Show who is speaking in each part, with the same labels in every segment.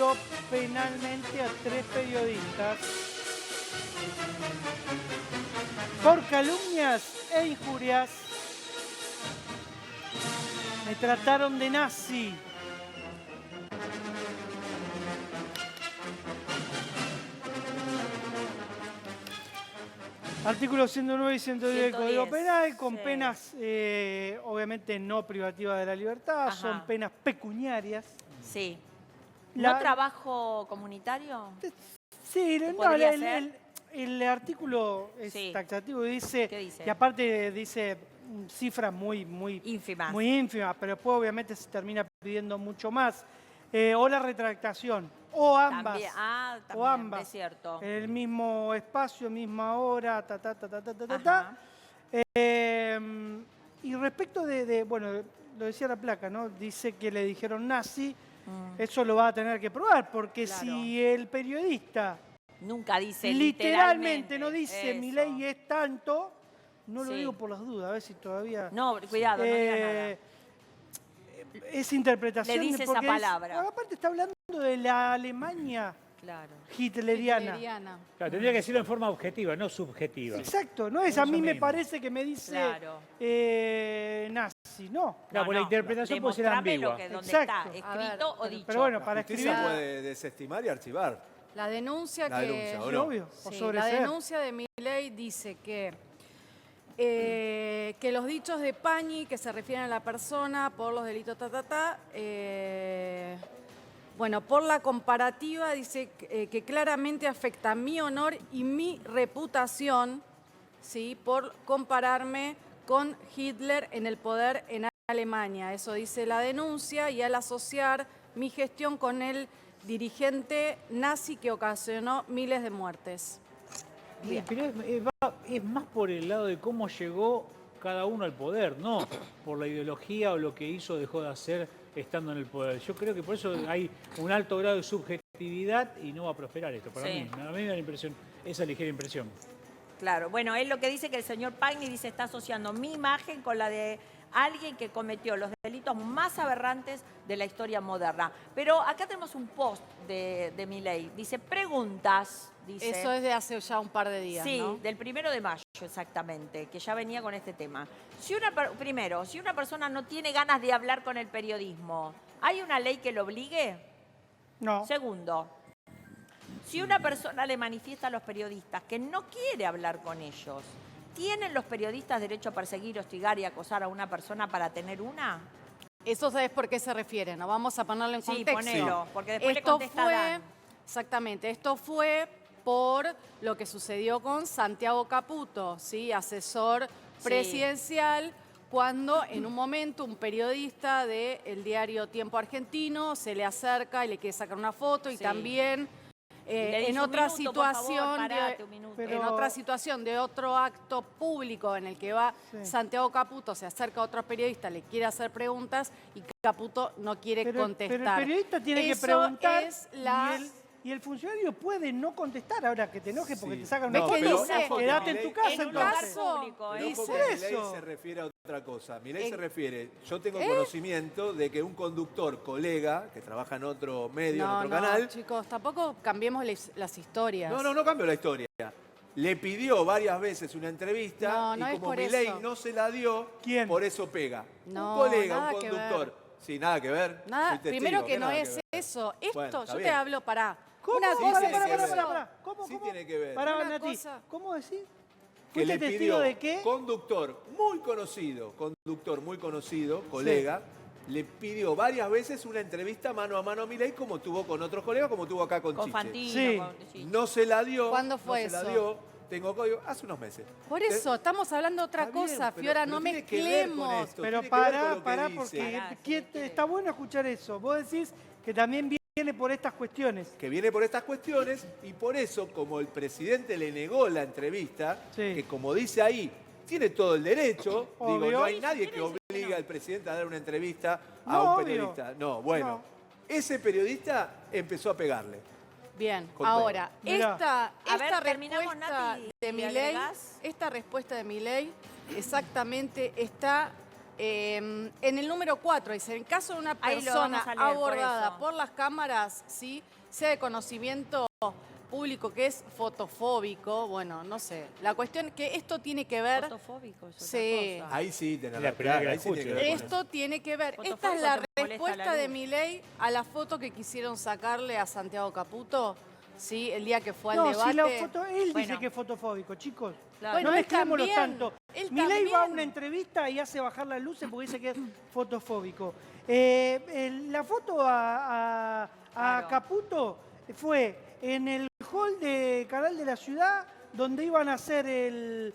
Speaker 1: procesó penalmente a 3 periodistas por calumnias e injurias. Me trataron de nazi. Artículos 109 y 110 del Código Penal, con penas, obviamente, no privativas de la libertad, son penas pecuniarias.
Speaker 2: Sí. ¿No trabajo comunitario?
Speaker 1: Sí, no, el artículo es taxativo y dice,
Speaker 2: ¿qué dice?
Speaker 1: y aparte dice cifras muy ínfimas, pero después obviamente se termina pidiendo mucho más. O la retractación, o ambas.
Speaker 2: También,
Speaker 1: o ambas.
Speaker 2: Es cierto.
Speaker 1: En el mismo espacio, misma hora, y respecto bueno, lo decía la placa, ¿no? Dice que le dijeron nazi, eso lo va a tener que probar, porque si el periodista
Speaker 2: nunca dice
Speaker 1: literalmente no dice Milei es tanto, no lo digo por las dudas, a ver si todavía...
Speaker 2: No, cuidado, no digas nada.
Speaker 1: Es interpretación.
Speaker 2: Le dice esa palabra.
Speaker 1: Aparte está hablando de la Alemania hitleriana.
Speaker 3: Claro, tendría que decirlo en forma objetiva, no subjetiva.
Speaker 1: Exacto, no es a mí me parece que me dice nazi, no.
Speaker 3: Claro, la interpretación puede ser ambigua.
Speaker 2: Donde está escrito o dicho.
Speaker 1: Pero bueno, para escribir...
Speaker 4: Se puede desestimar y archivar.
Speaker 5: La denuncia que...
Speaker 1: obvio,
Speaker 5: la denuncia de Milei dice que los dichos de Pañi, que se refieren a la persona por los delitos bueno, por la comparativa dice que claramente afecta mi honor y mi reputación, ¿sí? Por compararme con Hitler en el poder en Alemania. Eso dice la denuncia, y al asociar mi gestión con el dirigente nazi que ocasionó miles de muertes.
Speaker 3: Pero es más por el lado de cómo llegó cada uno al poder, no por la ideología o lo que hizo o dejó de hacer estando en el poder. Yo creo que por eso hay un alto grado de subjetividad y no va a prosperar esto. Para mí, a mí me da la impresión, esa ligera impresión.
Speaker 2: Claro, bueno, es lo que dice que el señor Pagni dice está asociando mi imagen con la de alguien que cometió los delitos más aberrantes de la historia moderna. Pero acá tenemos un post de Milei. Dice, preguntas. Dice,
Speaker 5: eso es de hace ya un par de días,
Speaker 2: sí,
Speaker 5: ¿no?
Speaker 2: del 1 de mayo exactamente, que ya venía con este tema. Primero, si una persona no tiene ganas de hablar con el periodismo, ¿hay una ley que lo obligue?
Speaker 1: No.
Speaker 2: Segundo, si una persona le manifiesta a los periodistas que no quiere hablar con ellos, ¿tienen los periodistas derecho a perseguir, hostigar y acosar a una persona para tener una?
Speaker 5: Eso sabes por qué se refiere, ¿no? Vamos a ponerlo en contexto.
Speaker 2: Sí, ponelo, porque después le contesta Dan.
Speaker 5: Exactamente, esto fue por lo que sucedió con Santiago Caputo, ¿sí? Asesor presidencial, cuando en un momento un periodista del diario Tiempo Argentino se le acerca y le quiere sacar una foto y también... en otra situación de otro acto público en el que va Santiago Caputo, se acerca a otro periodista, le quiere hacer preguntas y Caputo no quiere contestar.
Speaker 1: Pero el periodista tiene que preguntar y el funcionario puede no contestar. Ahora que te enojes porque te sacan una foto, quédate en tu casa.
Speaker 2: En un lugar público.
Speaker 4: Milei se refiere a otra cosa. Milei se refiere, yo tengo conocimiento de que un conductor, colega, que trabaja en otro medio, en otro canal...
Speaker 5: chicos, tampoco cambiemos las historias.
Speaker 4: No cambio la historia. Le pidió varias veces una entrevista y como Milei no se la dio, por eso pega. Un colega, un conductor. Sí, nada que ver.
Speaker 5: Nada, primero que no es eso. Esto, yo te hablo para...
Speaker 1: ¿Cómo? ¿Cómo?
Speaker 4: Sí tiene que ver.
Speaker 1: Pará, Nati. ¿Cómo decís?
Speaker 4: Que le pidió
Speaker 1: de qué?
Speaker 4: conductor muy conocido, colega, le pidió varias veces una entrevista mano a mano a Milei, como tuvo con otros colegas, como tuvo acá con Chiche.
Speaker 2: Fantino,
Speaker 4: No se la dio.
Speaker 5: ¿Cuándo fue eso?
Speaker 4: Se la dio. Tengo código, hace unos meses.
Speaker 5: Por eso, estamos hablando de otra cosa, Fiora, no mezclemos.
Speaker 1: Pero pará, porque está bueno escuchar eso. Vos decís que también viene por estas cuestiones.
Speaker 4: Que viene por estas cuestiones y por eso, como el presidente le negó la entrevista, que como dice ahí, tiene todo el derecho, no hay nadie que obligue al presidente a dar una entrevista a un periodista. No, bueno, ese periodista empezó a pegarle.
Speaker 5: Bien, ahora, esta
Speaker 2: respuesta
Speaker 5: de Milei exactamente está En el número 4 dice, en caso de una
Speaker 2: Ahí lo
Speaker 5: persona
Speaker 2: vamos a leer, por
Speaker 5: abordada
Speaker 2: eso.
Speaker 5: por las cámaras, ¿sí? Sea de conocimiento público que es fotofóbico, bueno, no sé. La cuestión es que esto tiene que ver...
Speaker 2: Fotofóbico, es otra
Speaker 5: Sí.
Speaker 2: cosa.
Speaker 4: Ahí sí, tenés
Speaker 3: La primera que la
Speaker 4: ahí sí tiene que ver con
Speaker 5: Esto tiene que ver.
Speaker 2: Fotofóbico
Speaker 5: Esta es la
Speaker 2: te molesta
Speaker 5: respuesta
Speaker 2: la
Speaker 5: de
Speaker 2: luz.
Speaker 5: Milei a la foto que quisieron sacarle a Santiago Caputo, ¿sí? El día que fue al
Speaker 1: No,
Speaker 5: debate.
Speaker 1: si la foto, él dice
Speaker 2: Bueno.
Speaker 1: que es fotofóbico, chicos.
Speaker 2: Claro.
Speaker 5: Bueno,
Speaker 1: No
Speaker 5: él
Speaker 1: mezclémoslo
Speaker 5: también,
Speaker 1: tanto.
Speaker 5: él
Speaker 1: Milei va a
Speaker 5: también.
Speaker 1: una entrevista y hace bajar las luces porque dice que es fotofóbico. La foto a
Speaker 2: Claro.
Speaker 1: Caputo fue en el hall de Canal de la Ciudad donde iban a hacer el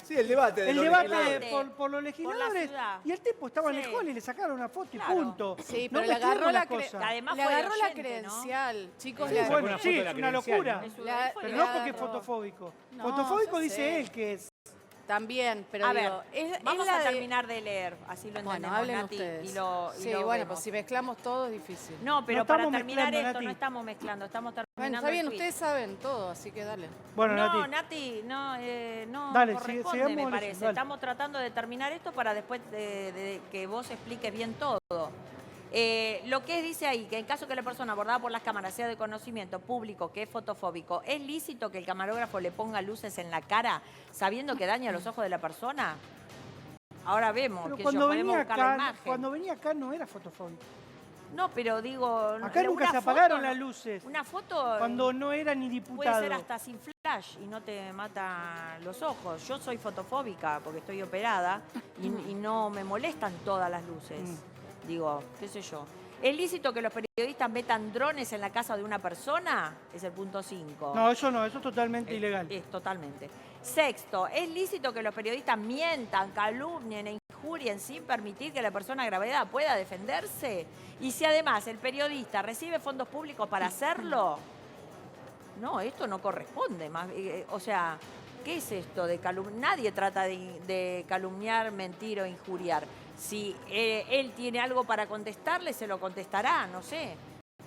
Speaker 4: Sí, el debate de los
Speaker 1: debate
Speaker 4: legisladores.
Speaker 1: por los legisladores
Speaker 2: ciudad.
Speaker 1: y el tipo estaba en
Speaker 2: Sí.
Speaker 1: el hall y le sacaron una foto
Speaker 2: Claro.
Speaker 1: y punto.
Speaker 5: Sí,
Speaker 1: No
Speaker 5: pero le agarró
Speaker 1: mezclemos
Speaker 5: la,
Speaker 1: las cosas.
Speaker 2: Además
Speaker 5: le
Speaker 2: fue
Speaker 5: agarró la
Speaker 2: oyente, ¿no?
Speaker 5: credencial, chicos.
Speaker 1: Sí,
Speaker 5: le
Speaker 3: sacó
Speaker 1: bueno,
Speaker 3: una
Speaker 1: sí,
Speaker 3: foto de
Speaker 1: es
Speaker 3: la
Speaker 1: una
Speaker 3: credencial,
Speaker 1: locura.
Speaker 3: ¿no?
Speaker 2: Él fue
Speaker 1: Pero
Speaker 5: le
Speaker 1: no porque es
Speaker 5: agarró.
Speaker 1: fotofóbico.
Speaker 5: No,
Speaker 1: Fotofóbico
Speaker 5: ya
Speaker 1: dice
Speaker 5: sé.
Speaker 1: él que es.
Speaker 5: También, pero
Speaker 2: A
Speaker 5: digo,
Speaker 2: ver, vamos
Speaker 5: la
Speaker 2: a
Speaker 5: de-
Speaker 2: terminar de leer, así lo entendemos,
Speaker 5: Bueno, hablen
Speaker 2: Nati,
Speaker 5: ustedes.
Speaker 2: y lo
Speaker 5: sí,
Speaker 2: vemos.
Speaker 5: bueno, pues si mezclamos todo es difícil.
Speaker 2: No, pero
Speaker 1: No
Speaker 2: para
Speaker 1: estamos
Speaker 2: terminar
Speaker 1: mezclando,
Speaker 2: esto,
Speaker 1: Nati.
Speaker 2: no estamos mezclando, estamos terminando
Speaker 5: Bueno, está bien,
Speaker 2: el tweet.
Speaker 5: ustedes saben todo, así que dale.
Speaker 1: Bueno,
Speaker 2: No,
Speaker 1: Nati.
Speaker 2: Nati, no
Speaker 1: Dale,
Speaker 2: corresponde,
Speaker 1: sigamos
Speaker 2: me
Speaker 1: con eso,
Speaker 2: parece.
Speaker 1: dale.
Speaker 2: Estamos tratando de terminar esto para después de que vos expliques bien todo. Lo que dice ahí, que en caso que la persona abordada por las cámaras sea de conocimiento público, que es fotofóbico, ¿es lícito que el camarógrafo le ponga luces en la cara sabiendo que daña los ojos de la persona? Ahora vemos,
Speaker 1: Pero
Speaker 2: que
Speaker 1: cuando
Speaker 2: podemos
Speaker 1: venía,
Speaker 2: buscar la
Speaker 1: acá,
Speaker 2: imagen.
Speaker 1: cuando venía acá no era fotofóbico.
Speaker 2: No, pero digo...
Speaker 1: Acá
Speaker 2: pero
Speaker 1: nunca
Speaker 2: una
Speaker 1: se apagaron
Speaker 2: foto,
Speaker 1: las luces.
Speaker 2: Una foto...
Speaker 1: Cuando no era ni
Speaker 2: Puede
Speaker 1: diputado.
Speaker 2: ser hasta sin flash y no te mata los ojos. Yo soy fotofóbica porque estoy operada y no me molestan todas las luces. Digo, qué sé yo. ¿Es lícito que los periodistas metan drones en la casa de una persona? Es el punto 5.
Speaker 1: No, eso no, eso es totalmente ilegal.
Speaker 2: Es totalmente. Sexto, ¿es lícito que los periodistas mientan, calumnien e injurien sin permitir que la persona agraviada pueda defenderse? Y si además el periodista recibe fondos públicos para hacerlo, no, esto no corresponde. O sea, ¿qué es esto de calumniar? Nadie trata de calumniar, mentir o injuriar. Si él tiene algo para contestarle, se lo contestará, no sé.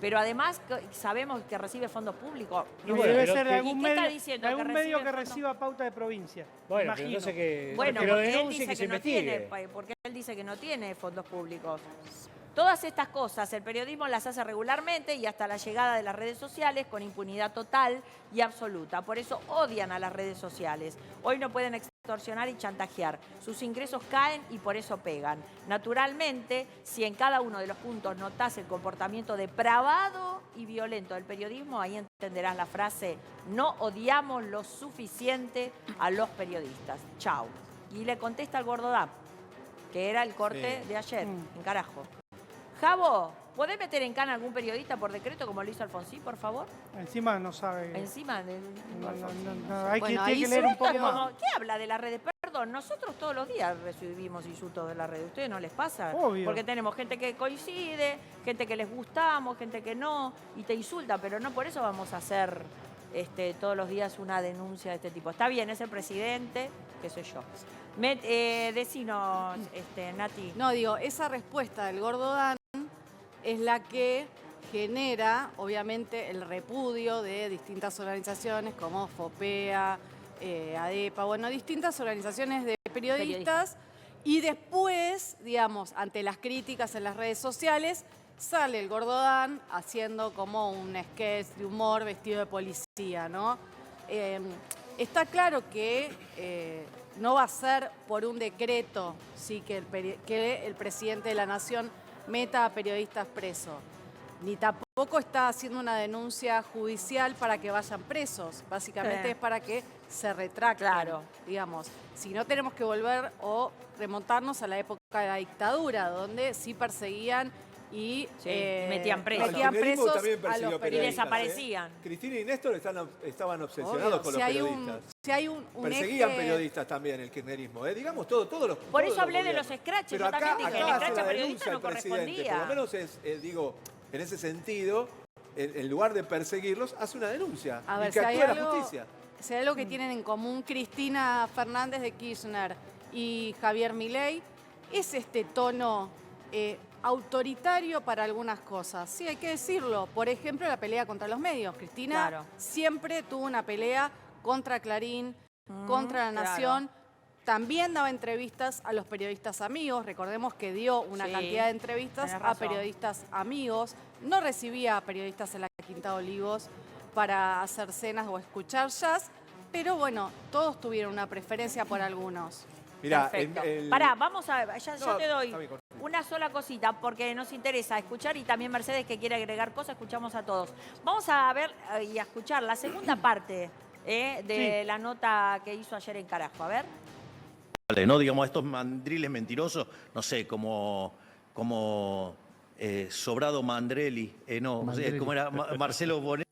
Speaker 2: Pero además sabemos que recibe fondos públicos.
Speaker 1: Y
Speaker 3: bueno,
Speaker 1: debe
Speaker 3: pero
Speaker 1: ser de
Speaker 3: que-
Speaker 1: algún
Speaker 2: ¿Y qué está
Speaker 1: medio,
Speaker 2: diciendo?
Speaker 1: de algún
Speaker 2: ¿Que
Speaker 1: medio
Speaker 2: recibe
Speaker 1: que
Speaker 2: fondos?
Speaker 1: reciba pauta de provincia.
Speaker 3: Bueno, pero
Speaker 1: imagino.
Speaker 3: entonces que,
Speaker 2: Bueno,
Speaker 3: que lo
Speaker 2: porque él
Speaker 3: denuncie y
Speaker 2: dice
Speaker 3: que se
Speaker 2: que no
Speaker 3: investigue.
Speaker 2: tiene, porque él dice que no tiene fondos públicos. Todas estas cosas el periodismo las hace regularmente y hasta la llegada de las redes sociales con impunidad total y absoluta. Por eso odian a las redes sociales. Hoy no pueden extorsionar y chantajear. Sus ingresos caen y por eso pegan. Naturalmente, si en cada uno de los puntos notás el comportamiento depravado y violento del periodismo, ahí entenderás la frase, no odiamos lo suficiente a los periodistas. Chau. Y le contesta al Gordo Dap, que era el corte
Speaker 4: Sí.
Speaker 2: de ayer, en carajo. Javo, ¿podés meter en cana a algún periodista por decreto como lo hizo Alfonsín, por favor?
Speaker 1: Encima no sabe.
Speaker 2: Encima de
Speaker 1: No,
Speaker 2: Alfonsín.
Speaker 1: hay
Speaker 5: Bueno,
Speaker 1: tiene
Speaker 5: ahí
Speaker 1: que leer
Speaker 5: sí
Speaker 1: un poco
Speaker 5: está
Speaker 1: más.
Speaker 2: Como, ¿qué habla de las redes? Perdón, nosotros todos los días recibimos insultos de las redes. ¿A ustedes no les pasa?
Speaker 1: Obvio.
Speaker 2: Porque tenemos gente que coincide, gente que les gustamos, gente que no, y te insulta, pero no por eso vamos a hacer todos los días una denuncia de este tipo. Está bien, es el presidente, qué sé yo. Decinos, Nati.
Speaker 5: No, digo, esa respuesta del Gordo Dan es la que genera, obviamente, el repudio de distintas organizaciones como FOPEA, ADEPA, bueno, distintas organizaciones de periodistas. Y después, digamos, ante las críticas en las redes sociales, sale el Gordo Dan haciendo como un sketch de humor vestido de policía, ¿no? Está claro que no va a ser por un decreto, sí, que el presidente de la Nación meta a periodistas presos. Ni tampoco está haciendo una denuncia judicial para que vayan presos. Básicamente
Speaker 2: Sí.
Speaker 5: es para que se retracten,
Speaker 2: Claro.
Speaker 5: digamos. Si no, tenemos que volver o remontarnos a la época de la dictadura, donde sí perseguían y
Speaker 2: Sí, metían presos.
Speaker 5: metían
Speaker 4: El kirchnerismo
Speaker 5: presos
Speaker 4: también
Speaker 5: a
Speaker 4: persiguió
Speaker 5: los
Speaker 2: Y
Speaker 5: periodistas.
Speaker 2: desaparecían.
Speaker 4: Cristina y Néstor estaban obsesionados
Speaker 5: Obvio,
Speaker 4: con
Speaker 5: si
Speaker 4: los
Speaker 5: hay
Speaker 4: periodistas.
Speaker 5: si hay un
Speaker 4: Perseguían
Speaker 5: eje-
Speaker 4: periodistas también el kirchnerismo, digamos todos los.
Speaker 2: Por
Speaker 4: todos
Speaker 2: eso
Speaker 4: los
Speaker 2: hablé de
Speaker 4: gobiernos.
Speaker 2: los scratches,
Speaker 4: Pero
Speaker 2: yo también dije, el
Speaker 4: acá
Speaker 2: scratch
Speaker 4: hace la
Speaker 2: periodista
Speaker 4: denuncia
Speaker 2: no
Speaker 4: el presidente.
Speaker 2: correspondía.
Speaker 4: Por lo menos digo, en ese sentido, en lugar de perseguirlos, hace una denuncia
Speaker 5: A
Speaker 4: y
Speaker 5: ver,
Speaker 4: que
Speaker 5: si hay
Speaker 4: actúe la
Speaker 5: algo-
Speaker 4: justicia.
Speaker 5: Si hay algo que tienen en común Cristina Fernández de Kirchner y Javier Milei, es este tono autoritario para algunas cosas. Sí, hay que decirlo. Por ejemplo, la pelea contra los medios. Cristina
Speaker 2: Claro.
Speaker 5: siempre tuvo una pelea contra Clarín, contra La
Speaker 2: claro.
Speaker 5: Nación. también daba entrevistas a los periodistas amigos. Recordemos que dio una
Speaker 2: Sí,
Speaker 5: cantidad de entrevistas
Speaker 2: tenés
Speaker 5: a
Speaker 2: razón.
Speaker 5: periodistas amigos. No recibía a periodistas en la Quinta de Olivos para hacer cenas o escuchar jazz, pero bueno, todos tuvieron una preferencia por algunos.
Speaker 4: Mirá,
Speaker 2: Perfecto.
Speaker 4: el-
Speaker 2: Pará, vamos a ver, ya
Speaker 4: No,
Speaker 2: te doy
Speaker 4: está bien, cortito.
Speaker 2: una sola cosita, porque nos interesa escuchar y también Mercedes que quiere agregar cosas, escuchamos a todos. Vamos a ver y a escuchar la segunda parte de la nota que hizo ayer en Carajo. A ver.
Speaker 6: ¿No? Digamos, estos mandriles mentirosos, no sé, como Sobrado Mandrelli, no,
Speaker 7: Mandrelli.
Speaker 6: ¿cómo era? Marcelo Bonet.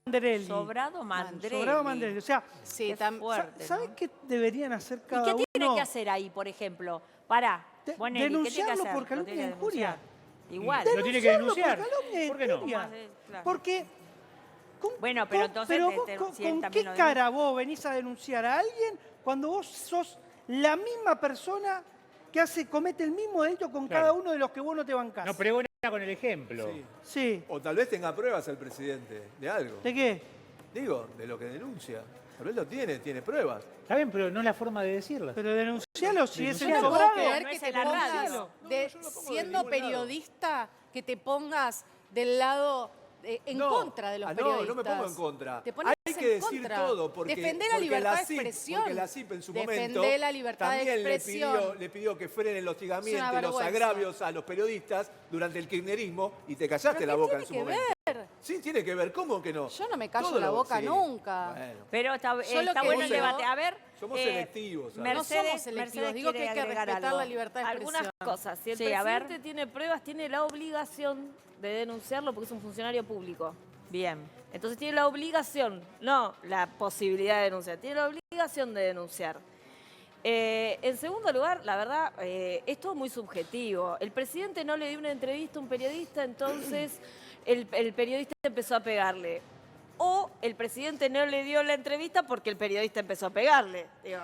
Speaker 1: Mandarelli.
Speaker 2: Sobrado Mandrelli.
Speaker 1: Sobrado Mandarelli. O sea,
Speaker 5: Sí,
Speaker 2: Qué fuerte,
Speaker 1: ¿sabes
Speaker 2: ¿no?
Speaker 1: qué deberían hacer
Speaker 2: ¿Y
Speaker 1: cada
Speaker 2: qué
Speaker 1: uno?
Speaker 2: tiene que hacer ahí, por ejemplo? Pará, Bonelli, ¿qué tiene que
Speaker 1: denunciarlo
Speaker 2: hacer?
Speaker 1: por
Speaker 2: Lo
Speaker 1: calumnia
Speaker 2: tiene
Speaker 1: e
Speaker 2: que
Speaker 1: injuria.
Speaker 2: denunciar. Igual.
Speaker 3: Lo tiene que denunciar.
Speaker 1: Por calumnia e
Speaker 3: ¿Por qué no?
Speaker 1: injuria.
Speaker 2: ¿Cómo hace? Claro.
Speaker 1: Porque...
Speaker 2: Bueno, pero entonces
Speaker 1: pero
Speaker 2: te-
Speaker 1: vos
Speaker 2: te-
Speaker 1: con,
Speaker 2: si él
Speaker 1: ¿con
Speaker 2: también
Speaker 1: qué
Speaker 2: lo
Speaker 1: cara vos venís a denunciar a alguien cuando vos sos la misma persona que comete el mismo delito con
Speaker 3: Claro.
Speaker 1: cada uno de los que vos no te bancás?
Speaker 3: No pregona con el ejemplo.
Speaker 4: Sí.
Speaker 1: Sí.
Speaker 4: O tal vez tenga pruebas el presidente de algo.
Speaker 1: ¿De qué?
Speaker 4: Digo, de lo que denuncia. Tal vez lo tiene pruebas.
Speaker 3: Está bien, pero no es la forma de decirlas.
Speaker 1: Pero denuncialo si es el
Speaker 5: Yo no puedo
Speaker 1: sobrado.
Speaker 5: creer
Speaker 2: no
Speaker 5: que
Speaker 2: es
Speaker 5: te
Speaker 2: en la
Speaker 5: pongas,
Speaker 2: radio.
Speaker 4: No,
Speaker 5: de-
Speaker 4: yo no pongo de
Speaker 5: siendo
Speaker 4: ningún lado.
Speaker 5: periodista, que te pongas del lado en
Speaker 4: No,
Speaker 5: contra de los periodistas.
Speaker 4: No me pongo en contra.
Speaker 5: Te pones
Speaker 4: Hay
Speaker 5: en
Speaker 4: que decir
Speaker 5: contra.
Speaker 4: todo porque
Speaker 5: Defender la
Speaker 4: porque
Speaker 5: libertad de
Speaker 4: CIP
Speaker 5: expresión.
Speaker 4: Porque la CIP en su
Speaker 5: Defender
Speaker 4: momento
Speaker 5: la libertad de
Speaker 4: también
Speaker 5: expresión.
Speaker 4: le pidió que frenen los hostigamientos,
Speaker 5: Es una
Speaker 4: los
Speaker 5: vergüenza.
Speaker 4: agravios a los periodistas durante el kirchnerismo y te callaste
Speaker 5: ¿Pero
Speaker 4: la
Speaker 5: qué
Speaker 4: boca en
Speaker 5: tiene
Speaker 4: su
Speaker 5: que
Speaker 4: momento.
Speaker 5: ver?
Speaker 4: Sí, tiene que ver. ¿Cómo que no?
Speaker 5: Yo no me callo
Speaker 4: Todo
Speaker 5: la
Speaker 4: lo-
Speaker 5: boca
Speaker 4: sí.
Speaker 5: nunca.
Speaker 4: Bueno.
Speaker 2: Pero está
Speaker 5: Yo lo
Speaker 2: está
Speaker 5: que
Speaker 2: bueno el
Speaker 5: digo-
Speaker 2: debate. A ver.
Speaker 4: Somos selectivos, ¿sabes?
Speaker 5: No somos selectivos,
Speaker 2: Mercedes
Speaker 5: digo que
Speaker 2: quiere
Speaker 5: hay que
Speaker 2: agregar
Speaker 5: respetar
Speaker 2: algo.
Speaker 5: la libertad de
Speaker 8: Algunas
Speaker 5: expresión.
Speaker 8: cosas. Si el
Speaker 2: Sí, a ver.
Speaker 8: presidente tiene pruebas, tiene la obligación de denunciarlo porque es un funcionario público.
Speaker 2: Bien.
Speaker 8: Entonces tiene la obligación, no la posibilidad de denunciar, tiene la obligación de denunciar. En segundo lugar, la verdad, es todo muy subjetivo. El presidente no le dio una entrevista a un periodista, entonces el periodista empezó a pegarle. O el presidente no le dio la entrevista porque el periodista empezó a pegarle. Digo,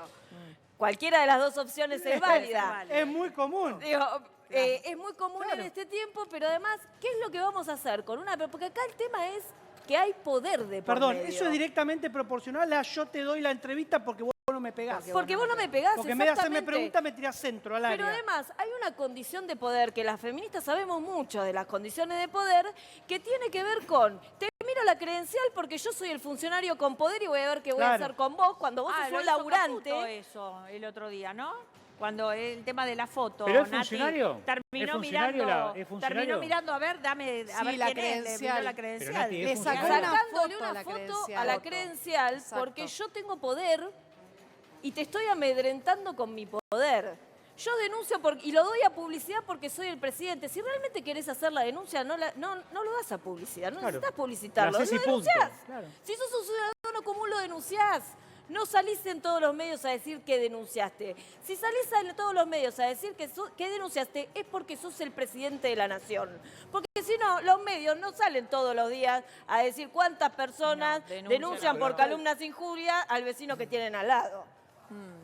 Speaker 8: cualquiera de las dos opciones es válida.
Speaker 1: Es muy común.
Speaker 8: Digo, es muy común en este tiempo, pero además, ¿qué es lo que vamos a hacer con una? Porque acá el tema es que hay poder de por
Speaker 1: Perdón,
Speaker 8: medio.
Speaker 1: eso es directamente proporcional a yo te doy la entrevista porque vos no me pegás.
Speaker 8: Porque vos no me pegás,
Speaker 1: Porque en vez de hacerme
Speaker 8: exactamente.
Speaker 1: preguntas me tirás centro al área.
Speaker 8: Pero además hay una condición de poder que las feministas sabemos mucho de las condiciones de poder que tiene que ver con te miro la credencial porque yo soy el funcionario con poder y voy a ver qué voy a
Speaker 1: Claro.
Speaker 8: hacer con vos cuando vos sos
Speaker 2: lo
Speaker 8: un
Speaker 2: hizo
Speaker 8: laburante.
Speaker 2: Caputo eso el otro día, ¿no? Cuando el tema de la foto.
Speaker 3: ¿Pero es
Speaker 2: Nati,
Speaker 3: funcionario?
Speaker 2: Terminó
Speaker 3: ¿Es funcionario
Speaker 2: mirando.
Speaker 3: ¿Es funcionario?
Speaker 2: Terminó mirando, a ver, dame a
Speaker 5: Sí,
Speaker 2: ver
Speaker 5: la
Speaker 2: quién es, le miró
Speaker 5: credencial.
Speaker 2: la
Speaker 3: Pero
Speaker 2: credencial.
Speaker 3: Nati,
Speaker 5: Le
Speaker 3: es
Speaker 5: sacó
Speaker 3: funcionario.
Speaker 5: una
Speaker 8: Sacándole
Speaker 5: foto a la
Speaker 8: una foto
Speaker 5: credencial.
Speaker 8: a la credencial
Speaker 5: Exacto.
Speaker 8: porque yo tengo poder y te estoy amedrentando con mi poder. Yo denuncio y lo doy a publicidad porque soy el presidente. Si realmente querés hacer la denuncia, no lo das a publicidad. No
Speaker 3: Claro.
Speaker 8: necesitas publicitarlo.
Speaker 3: Lo haces
Speaker 8: Lo
Speaker 3: y punto.
Speaker 8: denunciás.
Speaker 3: Claro.
Speaker 8: Si sos un ciudadano común, lo denunciás. No salís en todos los medios a decir que denunciaste. Si salís en todos los medios a decir que denunciaste, es porque sos el presidente de la nación. Porque si no, los medios no salen todos los días a decir cuántas personas
Speaker 2: No,
Speaker 8: denuncian por
Speaker 4: Pero-
Speaker 8: calumnias e injurias al vecino que tienen al lado.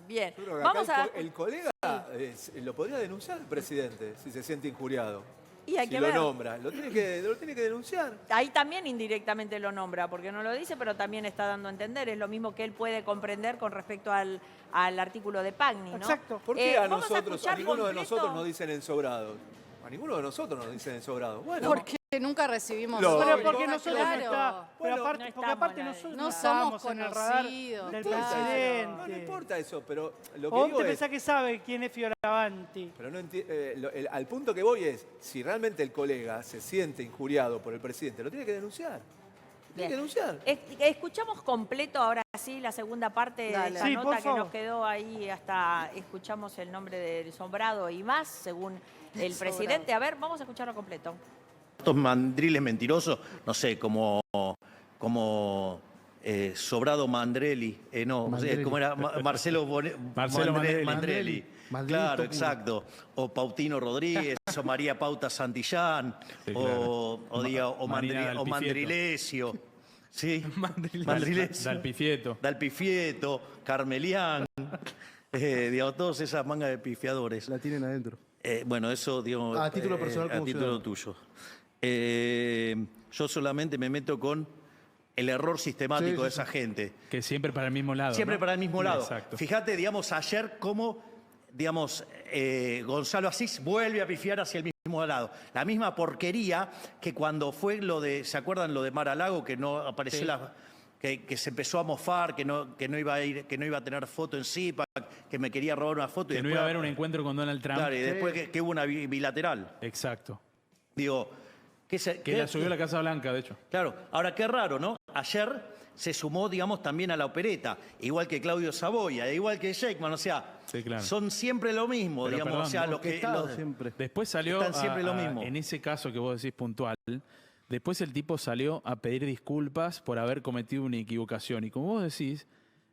Speaker 2: Bien.
Speaker 4: Yo creo que
Speaker 2: Vamos
Speaker 4: acá
Speaker 2: a.
Speaker 4: el colega lo podría denunciar el presidente si se siente injuriado.
Speaker 2: Y hay
Speaker 4: Si
Speaker 2: que
Speaker 4: lo
Speaker 2: ver.
Speaker 4: nombra, lo tiene que denunciar.
Speaker 2: Ahí también indirectamente lo nombra, porque no lo dice, pero también está dando a entender. Es lo mismo que él puede comprender con respecto al artículo de Pagni, ¿no?
Speaker 1: Exacto.
Speaker 4: ¿Por qué a
Speaker 2: vamos
Speaker 4: nosotros, a
Speaker 2: escuchar
Speaker 4: ninguno de
Speaker 2: completo-
Speaker 4: nosotros nos dicen ensobrados? A ninguno de nosotros nos dicen ensobrados. Bueno,
Speaker 5: Porque nunca recibimos
Speaker 4: Lo-
Speaker 1: Pero
Speaker 4: Lógico.
Speaker 1: porque nosotros
Speaker 5: claro.
Speaker 1: está, pero
Speaker 4: Bueno,
Speaker 1: aparte,
Speaker 2: no
Speaker 1: porque
Speaker 2: estamos
Speaker 1: aparte
Speaker 2: en la-
Speaker 1: nosotros
Speaker 5: no
Speaker 1: no
Speaker 5: somos
Speaker 1: estamos en el radar
Speaker 5: conocidos,
Speaker 1: del
Speaker 5: claro.
Speaker 1: presidente.
Speaker 4: no importa eso, pero lo que
Speaker 1: ¿O
Speaker 4: digo
Speaker 1: te
Speaker 4: es...
Speaker 1: pensás que sabe quién es Fioravanti?
Speaker 4: Pero no al punto que voy es, si realmente el colega se siente injuriado por el presidente, lo tiene que denunciar. Tiene que denunciar.
Speaker 2: Escuchamos completo ahora sí la segunda parte de
Speaker 5: Dale.
Speaker 2: esta
Speaker 1: Sí,
Speaker 2: nota
Speaker 1: por
Speaker 2: que
Speaker 1: favor.
Speaker 2: nos quedó ahí hasta escuchamos el nombre del Sombrado y más, según el presidente. A ver, vamos a escucharlo completo.
Speaker 6: Estos mandriles mentirosos, no sé, como Sobrado Mandrelli, no,
Speaker 7: Mandrelli.
Speaker 6: ¿cómo era? Marcelo
Speaker 7: Marcelo Mandrelli.
Speaker 6: Mandrelli.
Speaker 7: Mandrelli
Speaker 6: Claro,
Speaker 7: Toculo.
Speaker 6: exacto. O Pautino Rodríguez, o María Pauta Santillán,
Speaker 7: Sí,
Speaker 6: o,
Speaker 7: claro.
Speaker 6: diga, o,
Speaker 7: Marina
Speaker 6: o
Speaker 7: Dalpifieto.
Speaker 6: Mandrilesio. ¿Sí? Mandrilesio.
Speaker 7: Dalpifieto.
Speaker 6: Dalpifieto, Carmelián. Digamos, todas esas mangas de pifiadores.
Speaker 7: La tienen adentro.
Speaker 6: Bueno, eso, digo,
Speaker 7: A título personal
Speaker 6: a
Speaker 7: como
Speaker 6: título
Speaker 7: ciudadano.
Speaker 6: tuyo. Yo solamente me meto con el error sistemático de esa gente.
Speaker 7: Que siempre para el mismo lado.
Speaker 6: Siempre
Speaker 7: ¿no?
Speaker 6: para el mismo lado.
Speaker 7: Exacto.
Speaker 6: Fíjate, digamos, ayer cómo, digamos, Gonzalo Asís vuelve a pifiar hacia el mismo lado. La misma porquería que cuando fue lo de, ¿se acuerdan lo de Mar-a-Lago? Que no apareció que se empezó a mofar, que no iba a ir, que no iba a tener foto en CIPAC, que me quería robar una foto.
Speaker 7: Que no iba a haber un encuentro con Donald Trump.
Speaker 6: Claro, y después que hubo una bilateral.
Speaker 7: Exacto.
Speaker 6: Digo,
Speaker 7: que la subió a la Casa Blanca, de hecho.
Speaker 6: Claro, ahora qué raro, ¿no? Ayer se sumó, digamos, también a la opereta, igual que Claudio Saboya, igual que Sheikman, o sea,
Speaker 7: Sí, claro.
Speaker 6: son siempre lo mismo,
Speaker 7: Pero
Speaker 6: digamos,
Speaker 7: perdón,
Speaker 6: o sea,
Speaker 7: ¿no?
Speaker 6: siempre.
Speaker 7: Después salió,
Speaker 6: Están siempre lo mismo.
Speaker 7: en ese caso que vos decís puntual, después el tipo salió a pedir disculpas por haber cometido una equivocación. Y como vos decís,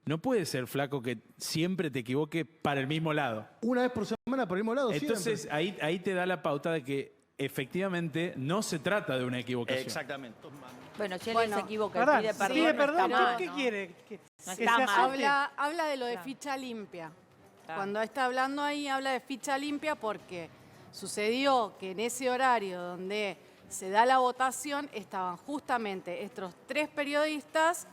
Speaker 7: no puede ser, flaco, que siempre te equivoque para el mismo lado.
Speaker 9: Una vez por semana por el mismo lado,
Speaker 7: Entonces ahí te da la pauta de que efectivamente no se trata de una equivocación.
Speaker 6: Exactamente.
Speaker 2: Bueno, si él
Speaker 5: Bueno,
Speaker 2: se equivoca,
Speaker 1: ¿Verdad?
Speaker 2: pide perdón,
Speaker 1: Pide
Speaker 2: no
Speaker 1: perdón,
Speaker 2: está mal,
Speaker 1: ¿qué
Speaker 2: ¿no?
Speaker 1: quiere? Que
Speaker 2: No
Speaker 1: se
Speaker 2: está mal.
Speaker 1: acepte.
Speaker 5: Habla de lo de ficha limpia.
Speaker 2: Claro.
Speaker 5: Cuando está hablando ahí, habla de ficha limpia porque sucedió que en ese horario donde se da la votación estaban justamente estos 3 periodistas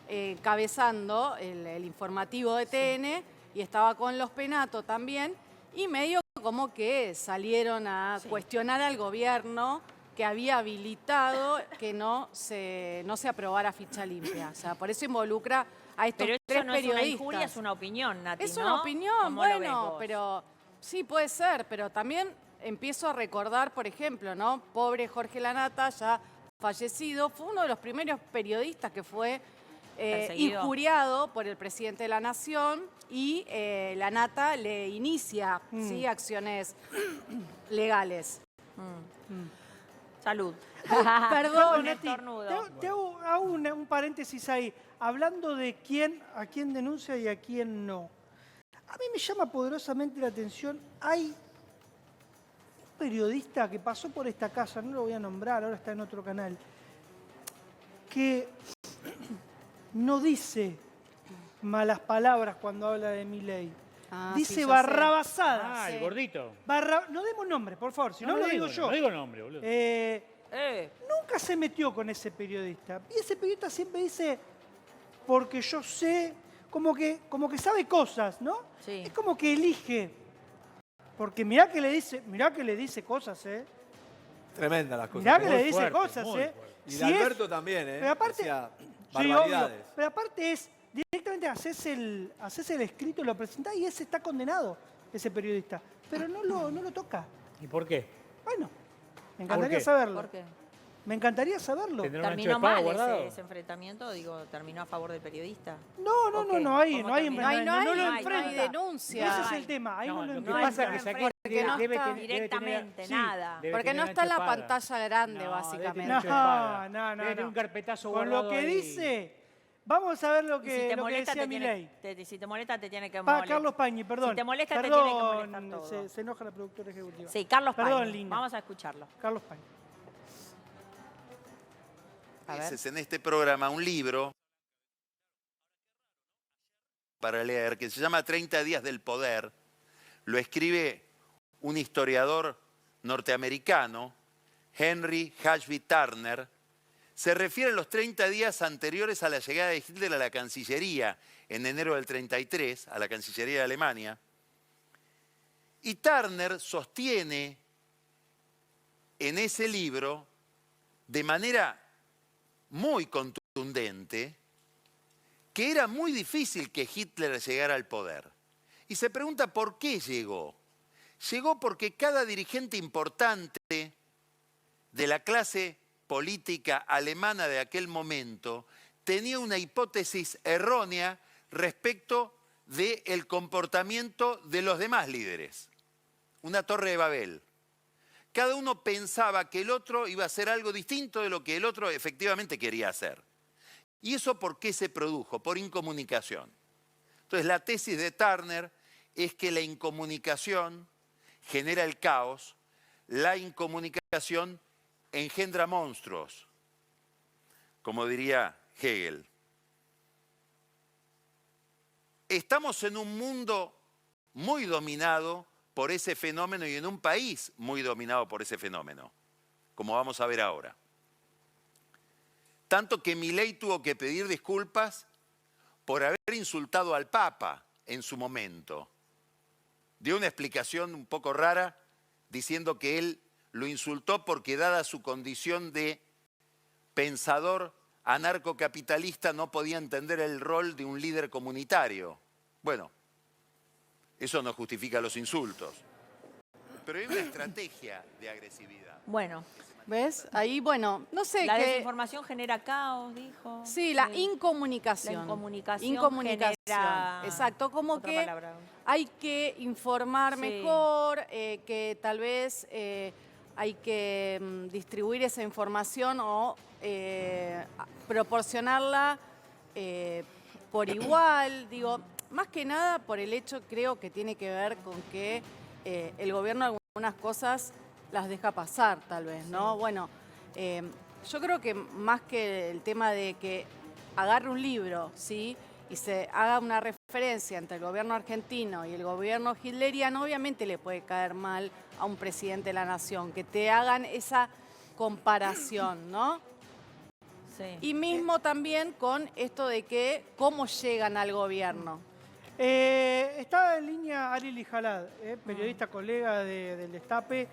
Speaker 5: encabezando el informativo de TN y estaba con los Penato también y medio como que salieron a cuestionar al gobierno que había habilitado que no se aprobara ficha limpia. O sea, por eso involucra a estos
Speaker 2: Pero
Speaker 5: 3
Speaker 2: eso no es
Speaker 5: periodistas.
Speaker 2: una injuria, es una opinión, Nati,
Speaker 5: Es
Speaker 2: ¿no?
Speaker 5: una opinión,
Speaker 2: ¿Cómo lo ves
Speaker 5: bueno,
Speaker 2: vos?
Speaker 5: pero sí puede ser, pero también empiezo a recordar, por ejemplo, ¿no? Pobre Jorge Lanata, ya fallecido, fue uno de los primeros periodistas que fue
Speaker 2: Perseguido.
Speaker 5: injuriado por el presidente de la Nación y Lanata le inicia ¿sí? acciones legales.
Speaker 2: Salud.
Speaker 5: Perdón,
Speaker 2: Un
Speaker 1: Nati,
Speaker 2: estornudo.
Speaker 1: te hago un paréntesis ahí. Hablando de a quién denuncia y a quién no. A mí me llama poderosamente la atención. Hay un periodista que pasó por esta casa, no lo voy a nombrar, ahora está en otro canal, que no dice malas palabras cuando habla de Milei. Dice
Speaker 5: sí, ya
Speaker 1: barrabasadas.
Speaker 3: Ah, el gordito.
Speaker 1: No demos nombres, por favor, si no, lo digo yo.
Speaker 3: No digo nombre, boludo.
Speaker 1: Nunca se metió con ese periodista. Y ese periodista siempre dice, porque yo sé, como que sabe cosas, ¿no?
Speaker 2: Sí.
Speaker 1: Es como que elige. Porque mirá que le dice cosas, ¿eh?
Speaker 4: Tremenda las cosas.
Speaker 1: Mirá que
Speaker 3: Muy
Speaker 1: le dice
Speaker 3: fuerte,
Speaker 1: cosas,
Speaker 3: muy
Speaker 1: ¿eh?
Speaker 3: fuerte.
Speaker 4: Y
Speaker 1: Si
Speaker 4: de Alberto también, ¿eh?
Speaker 1: Pero aparte,
Speaker 4: Decía
Speaker 1: sí, obvio,
Speaker 4: barbaridades.
Speaker 1: pero aparte es, directamente haces el escrito, lo presentás y ese está condenado, ese periodista. Pero no lo toca.
Speaker 3: ¿Y por qué?
Speaker 1: Bueno, me encantaría
Speaker 3: qué?
Speaker 1: saberlo.
Speaker 2: ¿Por qué?
Speaker 1: Me encantaría saberlo.
Speaker 3: ¿Tendrá un ancho de
Speaker 2: ¿Terminó
Speaker 3: espada
Speaker 2: mal
Speaker 3: guardado?
Speaker 2: ese enfrentamiento? Digo, ¿terminó a favor del periodista?
Speaker 1: No,
Speaker 2: ¿O
Speaker 1: no
Speaker 2: qué?
Speaker 1: hay
Speaker 2: ¿Cómo terminó?
Speaker 1: no lo
Speaker 2: hay
Speaker 1: enfrenta.
Speaker 5: denuncia.
Speaker 1: Ese es el tema, ahí no lo
Speaker 3: lo que
Speaker 1: enfrenta.
Speaker 3: pasa es que se acuerda
Speaker 5: Porque
Speaker 3: que
Speaker 5: no
Speaker 3: debe
Speaker 5: está
Speaker 3: tener- debe tener-
Speaker 2: directamente,
Speaker 3: sí,
Speaker 2: nada.
Speaker 3: debe
Speaker 5: Porque
Speaker 3: tener
Speaker 5: no
Speaker 3: ancho
Speaker 5: está en la
Speaker 3: espada.
Speaker 5: pantalla grande,
Speaker 3: No,
Speaker 5: básicamente.
Speaker 3: debe tener ancho
Speaker 1: No,
Speaker 3: espada.
Speaker 1: no,
Speaker 3: Debe tener un carpetazo
Speaker 1: Con lo
Speaker 3: guardado
Speaker 1: que
Speaker 3: ahí.
Speaker 1: dice, vamos a ver lo
Speaker 2: Y si
Speaker 1: que,
Speaker 2: te
Speaker 1: lo que
Speaker 2: molesta,
Speaker 1: decía Milei.
Speaker 2: si te molesta, te tiene que molestar.
Speaker 1: Carlos Pañi, perdón.
Speaker 2: Si te molesta, te
Speaker 1: Perdón,
Speaker 2: tiene que molestar todo.
Speaker 1: Se enoja la productora ejecutiva.
Speaker 2: Sí, Carlos
Speaker 1: Perdón,
Speaker 2: Pañi.
Speaker 1: Lina.
Speaker 2: Vamos a escucharlo.
Speaker 1: Carlos Pañi.
Speaker 2: A ver.
Speaker 10: Veces en este programa un libro para leer que se llama 30 días del poder. Lo escribe un historiador norteamericano, Henry Hashby Turner. Se refiere a los 30 días anteriores a la llegada de Hitler a la Cancillería en enero del 33, a la Cancillería de Alemania. Y Turner sostiene en ese libro, de manera muy contundente, que era muy difícil que Hitler llegara al poder. Y se pregunta por qué llegó. Llegó porque cada dirigente importante de la clase política alemana de aquel momento tenía una hipótesis errónea respecto del comportamiento de los demás líderes. Una torre de Babel. Cada uno pensaba que el otro iba a hacer algo distinto de lo que el otro efectivamente quería hacer. ¿Y eso por qué se produjo? Por incomunicación. Entonces la tesis de Turner es que la incomunicación genera el caos, la incomunicación engendra monstruos, como diría Hegel. Estamos en un mundo muy dominado por ese fenómeno y en un país muy dominado por ese fenómeno, como vamos a ver ahora. Tanto que Milei tuvo que pedir disculpas por haber insultado al Papa en su momento. Dio una explicación un poco rara diciendo que él lo insultó porque, dada su condición de pensador anarcocapitalista, no podía entender el rol de un líder comunitario. Bueno, eso no justifica los insultos. Pero hay una estrategia de agresividad.
Speaker 2: Bueno.
Speaker 5: ¿Ves? Ahí, bueno, no sé
Speaker 2: La
Speaker 5: qué...
Speaker 2: desinformación genera caos, dijo.
Speaker 5: Sí, la incomunicación.
Speaker 2: La incomunicación
Speaker 5: genera... Exacto, como
Speaker 2: otra
Speaker 5: que
Speaker 2: palabra.
Speaker 5: hay que informar mejor, que tal vez hay que distribuir esa información o proporcionarla por igual. Digo, más que nada por el hecho, creo que tiene que ver con que el gobierno algunas cosas las deja pasar, tal vez, ¿no? Bueno, yo creo que más que el tema de que agarre un libro, ¿sí?, y se haga una referencia entre el gobierno argentino y el gobierno hitleriano, obviamente le puede caer mal a un presidente de la nación, que te hagan esa comparación, ¿no?
Speaker 2: Sí.
Speaker 5: Y mismo también con esto de que cómo llegan al gobierno.
Speaker 1: Está en línea Ari Lijalad, periodista colega del Destape,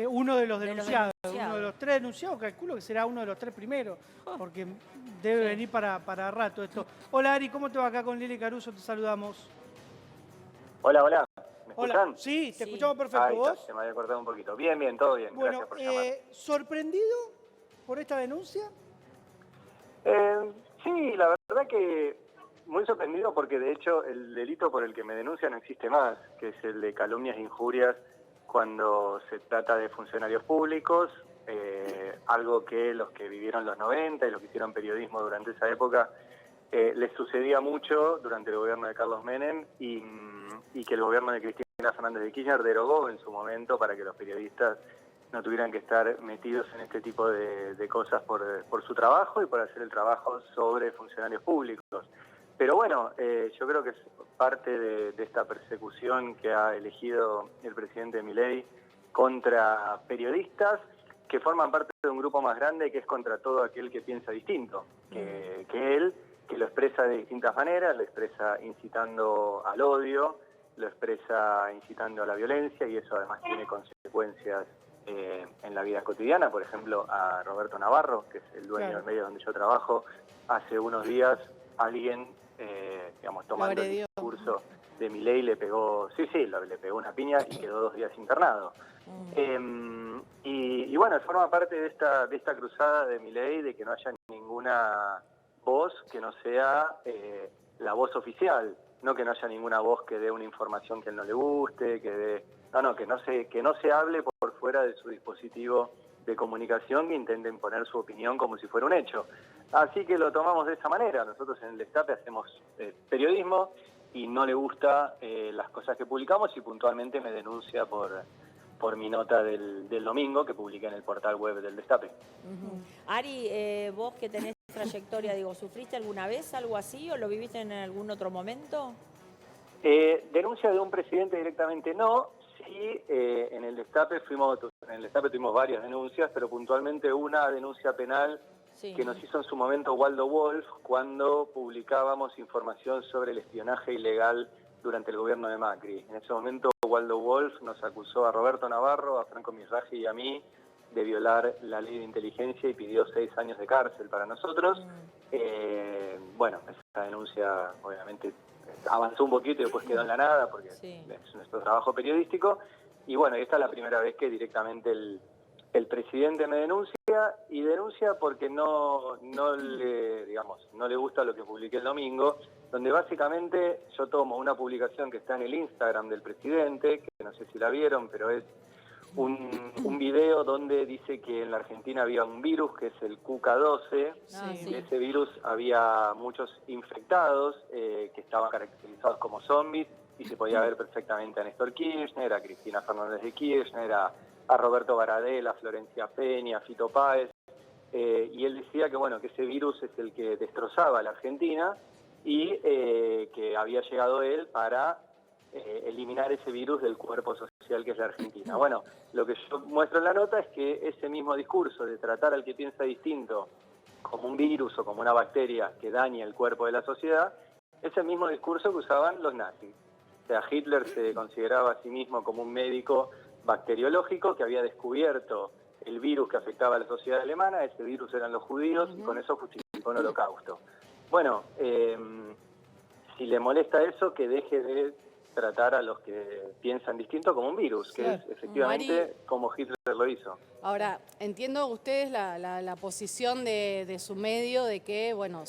Speaker 1: uno de los denunciados, uno de los 3 denunciados, calculo que será uno de los 3 primeros, porque debe venir para rato esto. Hola Ari, ¿cómo te va? Acá con Lili Caruso te saludamos.
Speaker 11: Hola, hola. ¿Me escuchan?
Speaker 1: Sí, te escuchamos perfecto.
Speaker 11: Ahí está,
Speaker 1: ¿Vos?
Speaker 11: se me había cortado un poquito. Bien, bien, todo bien.
Speaker 1: Bueno,
Speaker 11: Gracias por llamar.
Speaker 1: ¿sorprendido por esta denuncia?
Speaker 11: Sí, la verdad que muy sorprendido porque de hecho el delito por el que me denuncian no existe más, que es el de calumnias e injurias cuando se trata de funcionarios públicos, algo que los que vivieron los 90 y los que hicieron periodismo durante esa época les sucedía mucho durante el gobierno de Carlos Menem y que el gobierno de Cristina Fernández de Kirchner derogó en su momento para que los periodistas no tuvieran que estar metidos en este tipo de cosas por su trabajo y por hacer el trabajo sobre funcionarios públicos. Pero bueno, yo creo que es parte de esta persecución que ha elegido el presidente Milei contra periodistas que forman parte de un grupo más grande que es contra todo aquel que piensa distinto que él, que lo expresa de distintas maneras, lo expresa incitando al odio, lo expresa incitando a la violencia y eso además tiene consecuencias en la vida cotidiana. Por ejemplo, a Roberto Navarro, que es el dueño del medio donde yo trabajo, hace unos días alguien, tomando el discurso de Milei le pegó, le pegó una piña y quedó 2 días internado. Y bueno, forma parte de esta cruzada de Milei de que no haya ninguna voz que no sea la voz oficial, no que no haya ninguna voz que dé una información que a él no le guste, que no se hable por fuera de su dispositivo de comunicación, que intenten poner su opinión como si fuera un hecho. Así que lo tomamos de esa manera. Nosotros en el Destape hacemos periodismo y no le gusta las cosas que publicamos y puntualmente me denuncia por mi nota del domingo que publiqué en el portal web del Destape.
Speaker 2: Ari, vos que tenés trayectoria, ¿sufriste alguna vez algo así o lo viviste en algún otro momento?
Speaker 11: Denuncia de un presidente directamente no. Sí, en el Destape tuvimos varias denuncias, pero puntualmente una denuncia penal que nos hizo en su momento Waldo Wolf cuando publicábamos información sobre el espionaje ilegal durante el gobierno de Macri. En ese momento Waldo Wolf nos acusó a Roberto Navarro, a Franco Misraji y a mí de violar la ley de inteligencia y pidió 6 años de cárcel para nosotros. Bueno, esa denuncia obviamente avanzó un poquito y después quedó en la nada porque es nuestro trabajo periodístico. Y bueno, esta es la primera vez que directamente el presidente me denuncia y denuncia porque no le gusta lo que publiqué el domingo, donde básicamente yo tomo una publicación que está en el Instagram del presidente, que no sé si la vieron, pero es un video donde dice que en la Argentina había un virus que es el QK12, y ese virus había muchos infectados que estaban caracterizados como zombies y se podía ver perfectamente a Néstor Kirchner, a Cristina Fernández de Kirchner, a Roberto Baradel, a Florencia Peña, a Fito Páez, y él decía que ese virus es el que destrozaba a la Argentina y que había llegado él para eliminar ese virus del cuerpo social que es la Argentina. Bueno, lo que yo muestro en la nota es que ese mismo discurso de tratar al que piensa distinto como un virus o como una bacteria que daña el cuerpo de la sociedad, es el mismo discurso que usaban los nazis. O sea, Hitler se consideraba a sí mismo como un médico bacteriológico que había descubierto el virus que afectaba a la sociedad alemana. Ese virus eran los judíos y con eso justificó el holocausto. Bueno, si le molesta eso, que deje de tratar a los que piensan distinto como un virus, que es efectivamente como Hitler lo hizo.
Speaker 5: Ahora, entiendo ustedes la posición de su medio de que, bueno,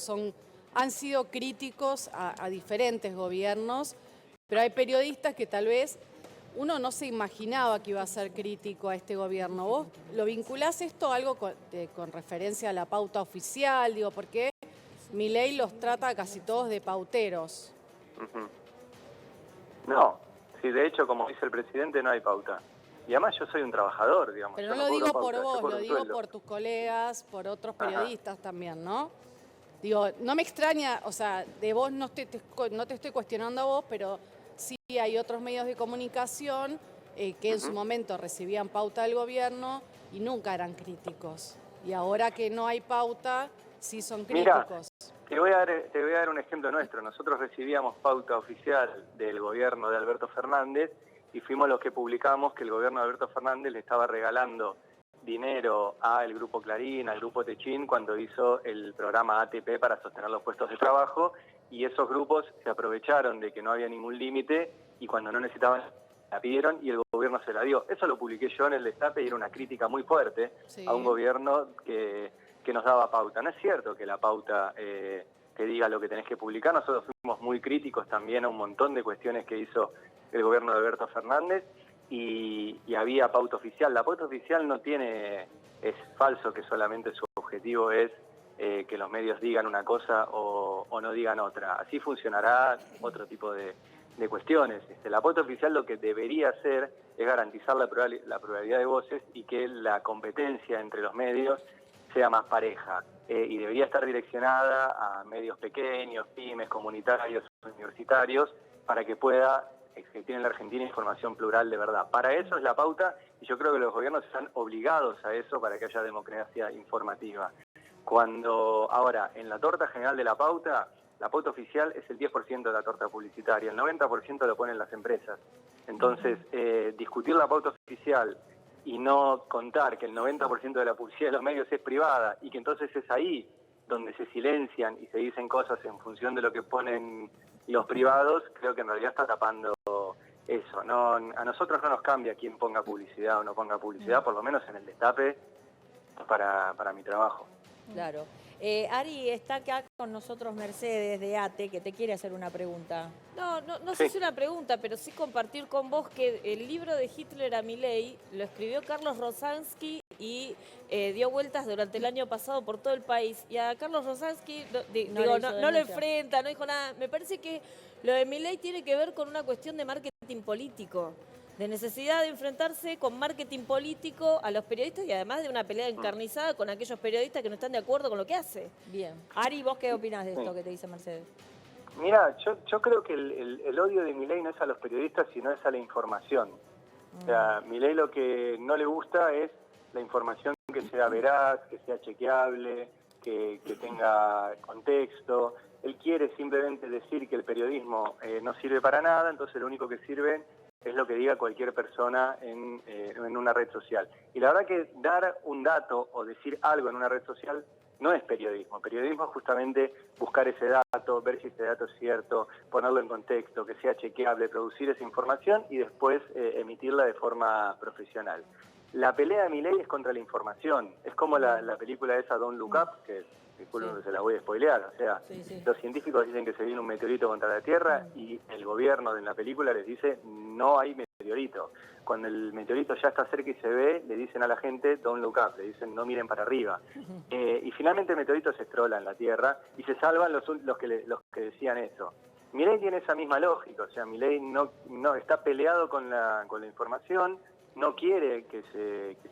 Speaker 5: han sido críticos a diferentes gobiernos, pero hay periodistas que tal vez uno no se imaginaba que iba a ser crítico a este gobierno. ¿Vos lo vinculás esto a algo con referencia a la pauta oficial? Digo, porque Milei los trata casi todos de pauteros.
Speaker 11: No, sí, de hecho, como dice el presidente, no hay pauta. Y además yo soy un trabajador, digamos.
Speaker 5: Pero no lo digo por vos, lo digo por tus colegas, por otros periodistas también, ¿no? Digo, no me extraña, o sea, de vos no te estoy cuestionando a vos, pero sí hay otros medios de comunicación que en su momento recibían pauta del gobierno y nunca eran críticos. Y ahora que no hay pauta, sí son críticos.
Speaker 11: Te voy a dar un ejemplo nuestro. Nosotros recibíamos pauta oficial del gobierno de Alberto Fernández y fuimos los que publicamos que el gobierno de Alberto Fernández le estaba regalando dinero al Grupo Clarín, al Grupo Techín, cuando hizo el programa ATP para sostener los puestos de trabajo, y esos grupos se aprovecharon de que no había ningún límite y cuando no necesitaban la pidieron y el gobierno se la dio. Eso lo publiqué yo en el Destape y era una crítica muy fuerte a un gobierno que nos daba pauta. No es cierto que la pauta te diga lo que tenés que publicar. Nosotros fuimos muy críticos también a un montón de cuestiones que hizo el gobierno de Alberto Fernández y había pauta oficial. La pauta oficial no tiene, es falso que solamente su objetivo es que los medios digan una cosa o no digan otra. Así funcionará otro tipo de cuestiones. La pauta oficial lo que debería hacer es garantizar la pluralidad de voces y que la competencia entre los medios sea más pareja y debería estar direccionada a medios pequeños, pymes, comunitarios, universitarios, para que pueda existir en la Argentina información plural de verdad. Para eso es la pauta y yo creo que los gobiernos están obligados a eso para que haya democracia informativa. Ahora, en la torta general de la pauta oficial es el 10% de la torta publicitaria, el 90% lo ponen las empresas. Entonces, discutir la pauta oficial y no contar que el 90% de la publicidad de los medios es privada y que entonces es ahí donde se silencian y se dicen cosas en función de lo que ponen los privados, creo que en realidad está tapando eso. No, a nosotros no nos cambia quién ponga publicidad o no ponga publicidad, por lo menos en el Destape, para mi trabajo.
Speaker 2: Claro. Ari, está acá con nosotros Mercedes de ATE, que te quiere hacer una pregunta.
Speaker 8: No sé si una pregunta, pero sí compartir con vos que el libro de Hitler a Milei lo escribió Carlos Rosansky y dio vueltas durante el año pasado por todo el país. Y a Carlos Rosansky no lo enfrenta, no dijo nada. Me parece que lo de Milei tiene que ver con una cuestión de marketing político, de necesidad de enfrentarse con marketing político a los periodistas y además de una pelea encarnizada con aquellos periodistas que no están de acuerdo con lo que hace.
Speaker 2: Bien. Ari, ¿vos qué opinás de esto que te dice Mercedes?
Speaker 11: Mira, yo creo que el odio de Milei no es a los periodistas, sino es a la información. O sea, Milei lo que no le gusta es la información que sea veraz, que sea chequeable, que tenga contexto. Él quiere simplemente decir que el periodismo no sirve para nada, entonces lo único que sirve es lo que diga cualquier persona en una red social. Y la verdad que dar un dato o decir algo en una red social no es periodismo. Periodismo es justamente buscar ese dato, ver si ese dato es cierto, ponerlo en contexto, que sea chequeable, producir esa información y después emitirla de forma profesional. La pelea de Milei es contra la información. Es como la película esa Don't Look Up, que disculpen, se la voy a spoilear. O sea, los científicos dicen que se viene un meteorito contra la Tierra y el gobierno en la película les dice no hay meteorito. Cuando el meteorito ya está cerca y se ve, le dicen a la gente don't look up, le dicen no miren para arriba. Y finalmente el meteorito se estrola en la Tierra y se salvan los que decían eso. Milei tiene esa misma lógica, o sea, Milei no está peleado con la información, no quiere que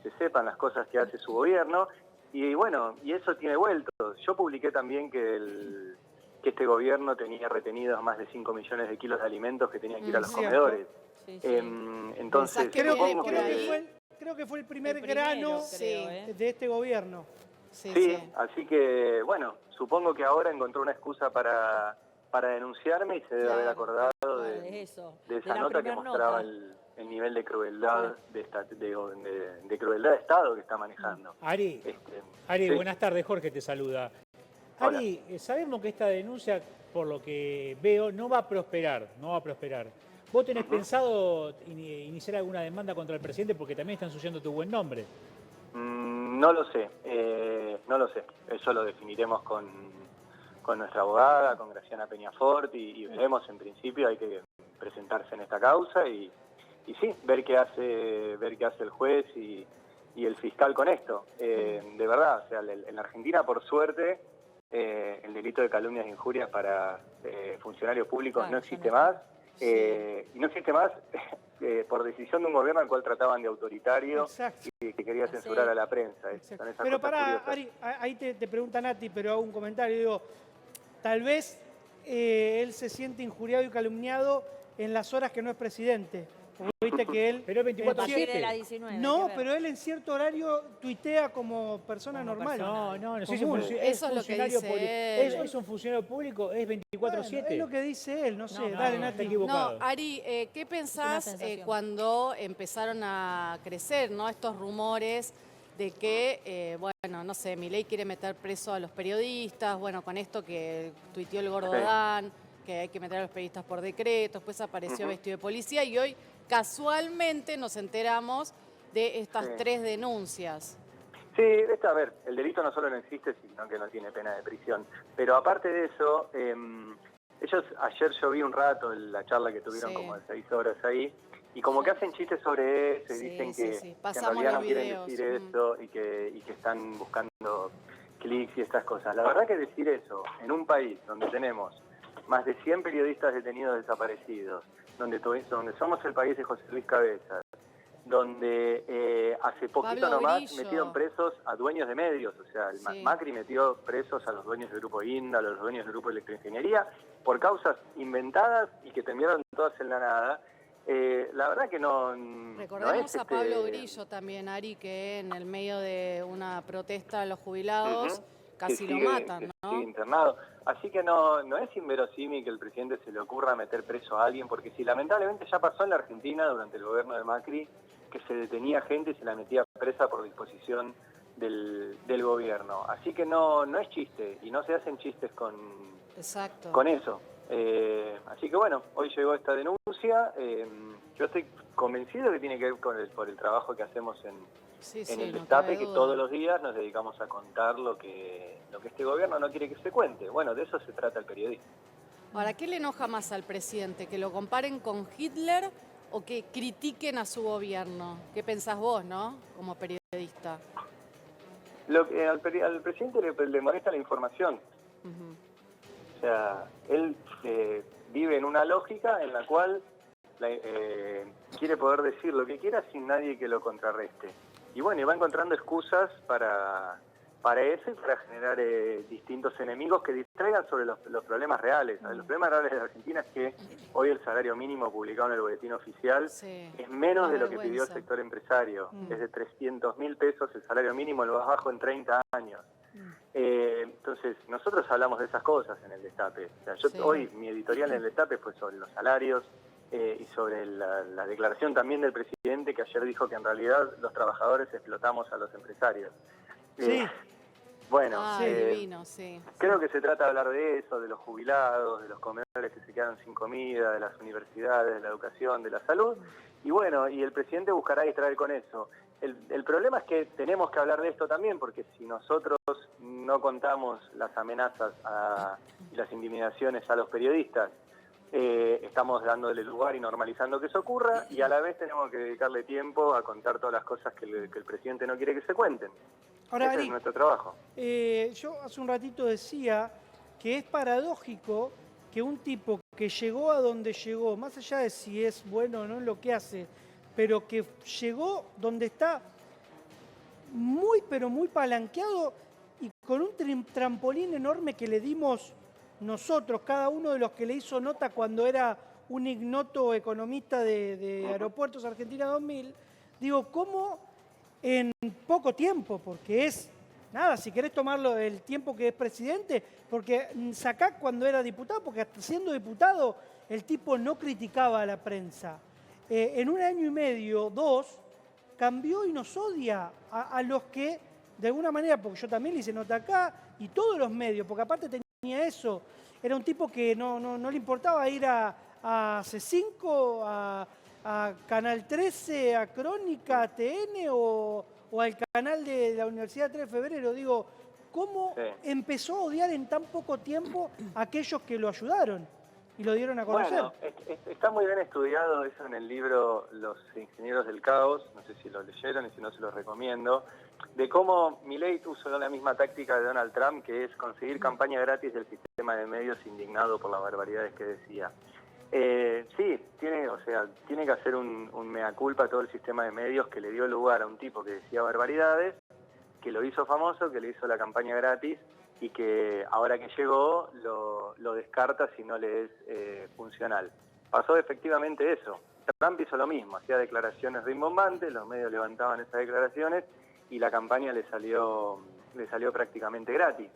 Speaker 11: se sepan las cosas que hace su gobierno. Y bueno, y eso tiene vueltos. Yo publiqué también que este gobierno tenía retenidos más de 5 millones de kilos de alimentos que tenían que ir a los comedores. Entonces,
Speaker 1: creo que fue el primer grano de este gobierno.
Speaker 11: Sí, así que, bueno, supongo que ahora encontró una excusa para denunciarme y se debe haber acordado de esa nota que mostraba el nivel de crueldad de crueldad de Estado que está manejando.
Speaker 3: Ari,
Speaker 11: sí.
Speaker 3: Buenas tardes, Jorge te saluda. Ari, sabemos que esta denuncia, por lo que veo, no va a prosperar. ¿Vos tenés pensado iniciar alguna demanda contra el presidente porque también está ensuciando tu buen nombre?
Speaker 11: No lo sé, Eso lo definiremos con nuestra abogada, con Graciana Peñafort, y veremos. En principio hay que presentarse en esta causa y sí, ver qué hace el juez y el fiscal con esto. De verdad, o sea, en la Argentina, por suerte, el delito de calumnias e injurias para funcionarios públicos no existe más. Y no existe más por decisión de un gobierno al cual trataban de autoritario y que quería censurar a la prensa.
Speaker 1: Pero pará, Ari, ahí te pregunta Nati, pero hago un comentario. Digo, tal vez él se siente injuriado y calumniado en las horas que no es presidente. Porque viste que él...
Speaker 3: Pero 24/7.
Speaker 1: No, pero él en cierto horario tuitea como persona normal.
Speaker 3: No, sí,
Speaker 5: eso es lo que dice él.
Speaker 3: Es un funcionario público, es 24/7.
Speaker 1: Bueno, es lo que dice él, no sé. Dale, Nati.
Speaker 3: Está equivocado.
Speaker 5: No, Ari, ¿qué pensás cuando empezaron a crecer, ¿no?, estos rumores de que, bueno, no sé, Milei quiere meter preso a los periodistas, bueno, con esto que tuiteó el Gordo Dan, que hay que meter a los periodistas por decreto, después apareció vestido de policía y hoy casualmente nos enteramos de estas 3 denuncias.
Speaker 11: Sí, a ver, el delito no solo no existe, sino que no tiene pena de prisión. Pero aparte de eso, ayer yo vi un rato la charla que tuvieron como de 6 horas ahí, y como que hacen chistes sobre eso y dicen que en realidad no quieren decir eso y que están buscando clics y estas cosas. La verdad que decir eso en un país donde tenemos más de 100 periodistas detenidos desaparecidos, donde somos el país de José Luis Cabezas, donde hace poquito nomás metieron presos a dueños de medios, o sea, Macri metió presos a los dueños del Grupo INDA, a los dueños del Grupo Electroingeniería, por causas inventadas y que terminaron todas en la nada. La verdad que
Speaker 5: Recordemos a Pablo Grillo también, Ari, que en el medio de una protesta de los jubilados casi lo matan, ¿no?
Speaker 11: Sigue internado. Así que no es inverosímil que el presidente se le ocurra meter preso a alguien, porque si lamentablemente ya pasó en la Argentina durante el gobierno de Macri, que se detenía gente y se la metía presa por disposición del gobierno. Así que no es chiste, y no se hacen chistes con eso. Así que bueno, hoy llegó esta denuncia. Yo estoy convencido que tiene que ver por el trabajo que hacemos en el Destape, que todos los días nos dedicamos a contar lo que este gobierno no quiere que se cuente. Bueno, de eso se trata el periodismo.
Speaker 5: Ahora, ¿qué le enoja más al presidente? ¿Que lo comparen con Hitler o que critiquen a su gobierno? ¿Qué pensás vos, no? Como periodista.
Speaker 11: Al presidente le molesta la información. O sea, él vive en una lógica en la cual quiere poder decir lo que quiera sin nadie que lo contrarreste. Y bueno, y va encontrando excusas para eso y para generar distintos enemigos que distraigan sobre los problemas reales. Los problemas reales de la Argentina es que hoy el salario mínimo publicado en el boletín oficial es menos de lo que pidió el sector empresario. Es de 300.000 pesos el salario mínimo, el más bajo en 30 años. Entonces, nosotros hablamos de esas cosas en el Destape. O sea, hoy mi editorial en el Destape fue sobre los salarios y sobre la declaración también del presidente, que ayer dijo que en realidad los trabajadores explotamos a los empresarios. Bueno, creo que se trata de hablar de eso, de los jubilados, de los comedores que se quedan sin comida, de las universidades, de la educación, de la salud. Y bueno, y el presidente buscará distraer con eso. El problema es que tenemos que hablar de esto también, porque si nosotros no contamos las amenazas y las intimidaciones a los periodistas, estamos dándole lugar y normalizando que eso ocurra, y a la vez tenemos que dedicarle tiempo a contar todas las cosas que el presidente no quiere que se cuenten.
Speaker 1: Ahora,
Speaker 11: ese
Speaker 1: Ari,
Speaker 11: es nuestro trabajo.
Speaker 1: Yo hace un ratito decía que es paradójico que un tipo que llegó a donde llegó, más allá de si es bueno o no en lo que hace, pero que llegó donde está muy, pero muy palanqueado y con un trampolín enorme que le dimos nosotros, cada uno de los que le hizo nota cuando era un ignoto economista de Aeropuertos Argentina 2000, digo, ¿cómo en poco tiempo? Porque es nada, si querés tomarlo el tiempo que es presidente, porque sacá cuando era diputado, porque hasta siendo diputado el tipo no criticaba a la prensa. En 1 año y medio, 2, cambió y nos odia a los que, de alguna manera, porque yo también le hice nota acá, y todos los medios, porque aparte tenía eso, era un tipo que no le importaba ir a C5, a Canal 13, a Crónica, a TN o al canal de la Universidad 3 de Febrero. Digo, ¿cómo empezó a odiar en tan poco tiempo a aquellos que lo ayudaron y lo dieron a conocer?
Speaker 11: Bueno, está muy bien estudiado eso en el libro Los Ingenieros del Caos, no sé si lo leyeron y si no se los recomiendo, de cómo Milei usó la misma táctica de Donald Trump, que es conseguir campaña gratis del sistema de medios indignado por las barbaridades que decía. Sí, tiene que hacer un mea culpa a todo el sistema de medios que le dio lugar a un tipo que decía barbaridades, que lo hizo famoso, que le hizo la campaña gratis y que ahora que llegó lo descarta si no le es funcional. Pasó efectivamente eso. Trump hizo lo mismo, hacía declaraciones rimbombantes, los medios levantaban esas declaraciones y la campaña le salió prácticamente gratis.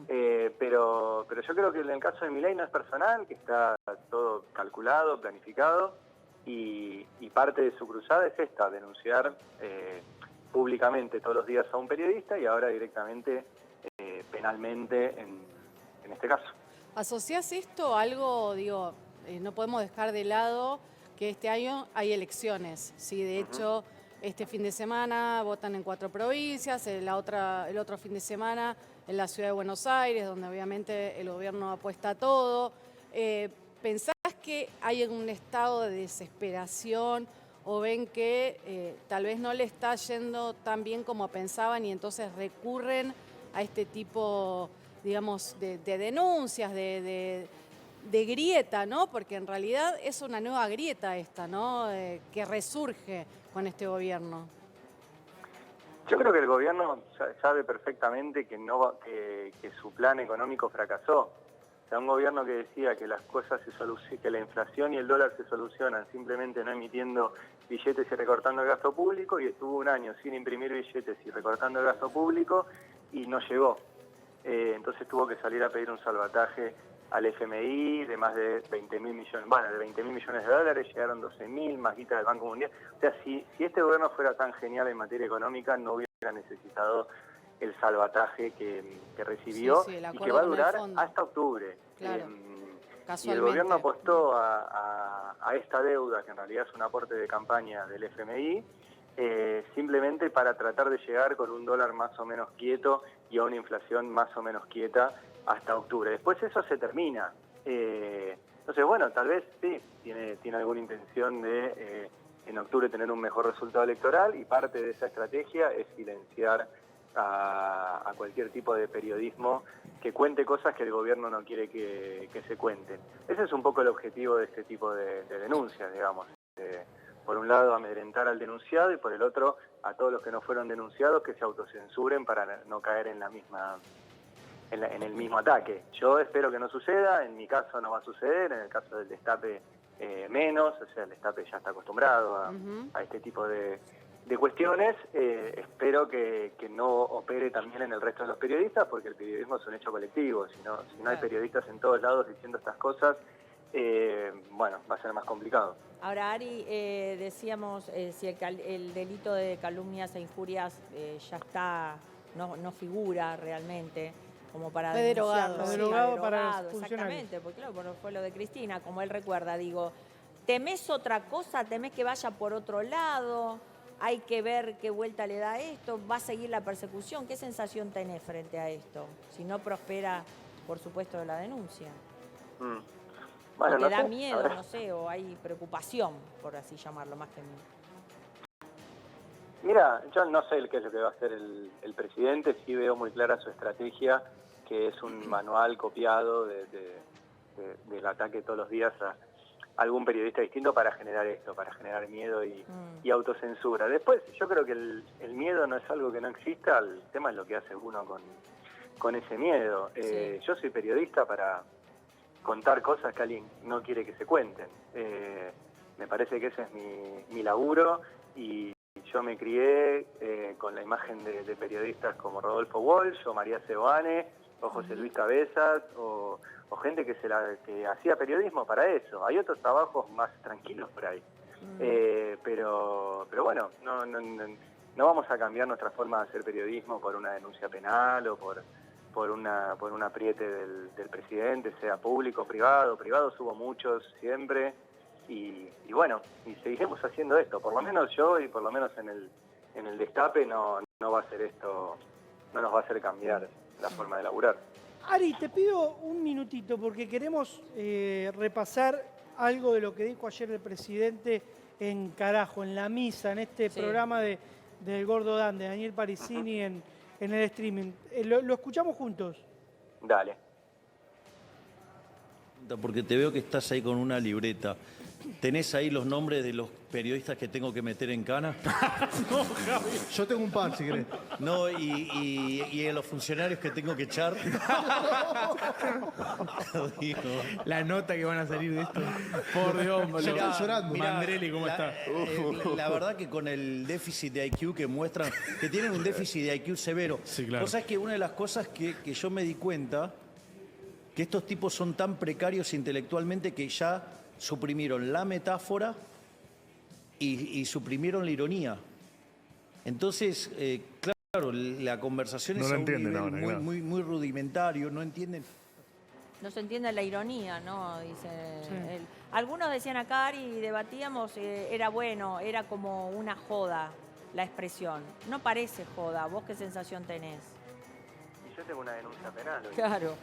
Speaker 11: Pero yo creo que en el caso de Milei no es personal, que está todo calculado, planificado, y parte de su cruzada es esta, denunciar públicamente todos los días a un periodista y ahora directamente penalmente en este caso.
Speaker 5: ¿Asociás esto a algo, digo, no podemos dejar de lado que este año hay elecciones, ¿sí? De hecho, este fin de semana votan en 4 provincias, el otro fin de semana en la ciudad de Buenos Aires, donde obviamente el gobierno apuesta a todo. ¿Pensás que hay un estado de desesperación o ven que tal vez no le está yendo tan bien como pensaban y entonces recurren a este tipo, digamos, de denuncias, de grieta, ¿no? Porque en realidad es una nueva grieta esta, ¿no? Que resurge con este gobierno.
Speaker 11: Yo creo que el gobierno sabe perfectamente que su plan económico fracasó. O sea, un gobierno que decía que las cosas que la inflación y el dólar se solucionan simplemente no emitiendo billetes y recortando el gasto público, y estuvo 1 año sin imprimir billetes y recortando el gasto público y no llegó. Entonces tuvo que salir a pedir un salvataje al FMI de más de 20.000 millones, bueno, de 20.000 millones de dólares, llegaron 12.000, más guita del Banco Mundial. O sea, si este gobierno fuera tan genial en materia económica, no hubiera necesitado el salvataje que recibió y que va a durar hasta octubre.
Speaker 5: Claro.
Speaker 11: Y el gobierno apostó a esta deuda, que en realidad es un aporte de campaña del FMI, simplemente para tratar de llegar con un dólar más o menos quieto y a una inflación más o menos quieta hasta octubre. Después eso se termina. Entonces, bueno, tal vez sí, tiene alguna intención de en octubre tener un mejor resultado electoral, y parte de esa estrategia es silenciar a cualquier tipo de periodismo que cuente cosas que el gobierno no quiere que se cuenten. Ese es un poco el objetivo de este tipo de denuncias, digamos. Por un lado, amedrentar al denunciado, y por el otro, a todos los que no fueron denunciados que se autocensuren para no caer en el mismo ataque. Yo espero que no suceda, en mi caso no va a suceder, en el caso del Destape menos, o sea, el Destape ya está acostumbrado a este tipo de cuestiones. Espero que no opere también en el resto de los periodistas, porque el periodismo es un hecho colectivo. Si no hay periodistas en todos lados diciendo estas cosas, bueno, va a ser más complicado.
Speaker 2: Ahora, Ari, decíamos si el delito de calumnias e injurias ya está, no figura realmente como para denunciarlo.
Speaker 1: Derogado para los
Speaker 2: exactamente, porque claro, fue lo de Cristina, como él recuerda, digo, ¿temés otra cosa? ¿Temés que vaya por otro lado? Hay que ver qué vuelta le da esto, va a seguir la persecución. ¿Qué sensación tenés frente a esto? Si no prospera, por supuesto, la denuncia.
Speaker 11: Bueno,
Speaker 2: ¿Te da miedo, no sé, o hay preocupación, por así llamarlo, más que miedo?
Speaker 11: Mira, yo no sé qué es lo que va a hacer el presidente, sí veo muy clara su estrategia, que es un manual copiado del ataque todos los días a algún periodista distinto para generar esto, para generar miedo y autocensura. Después, yo creo que el miedo no es algo que no exista, el tema es lo que hace uno con ese miedo. Sí. Yo soy periodista para contar cosas que alguien no quiere que se cuenten. Me parece que ese es mi laburo, y yo me crié con la imagen de periodistas como Rodolfo Walsh o María Sebane o José Luis Cabezas o gente que hacía periodismo para eso. Hay otros trabajos más tranquilos por ahí. Pero bueno, no vamos a cambiar nuestra forma de hacer periodismo por una denuncia penal o por un apriete del presidente, sea público o privado. Privados hubo muchos siempre y bueno, y seguiremos haciendo esto. Por lo menos yo y por lo menos en el Destape no va a ser esto, no nos va a hacer cambiar la forma de laburar.
Speaker 1: Ari, te pido un minutito porque queremos repasar algo de lo que dijo ayer el presidente en Carajo, en la misa, en este programa del Gordo Dan, de Daniel Parisini en el streaming. Lo escuchamos juntos.
Speaker 11: Dale.
Speaker 6: Porque te veo que estás ahí con una libreta. ¿Tenés ahí los nombres de los periodistas que tengo que meter en cana?
Speaker 9: No, Javi. Yo tengo un par, si querés.
Speaker 6: No, y de los funcionarios que tengo que echar.
Speaker 7: La nota que van a salir de esto. Por Dios,
Speaker 9: Están llorando.
Speaker 7: Mandrelli, ¿cómo está?
Speaker 6: La verdad que con el déficit de IQ que muestran, que tienen un déficit de IQ severo.
Speaker 7: Sí, claro.
Speaker 6: Vos sabés que una de las cosas que yo me di cuenta, que estos tipos son tan precarios intelectualmente que ya suprimieron la metáfora y suprimieron la ironía. Entonces, claro, la conversación
Speaker 9: No
Speaker 6: es
Speaker 9: lo
Speaker 6: a un
Speaker 9: entienden
Speaker 6: nivel
Speaker 9: ahora, claro.
Speaker 6: muy rudimentario, no entienden.
Speaker 2: No se entiende la ironía, ¿no? Dice él. Algunos decían acá, y debatíamos, era bueno, era como una joda la expresión. No parece joda. ¿Vos qué sensación tenés?
Speaker 11: Y yo tengo una denuncia penal hoy.
Speaker 2: Claro.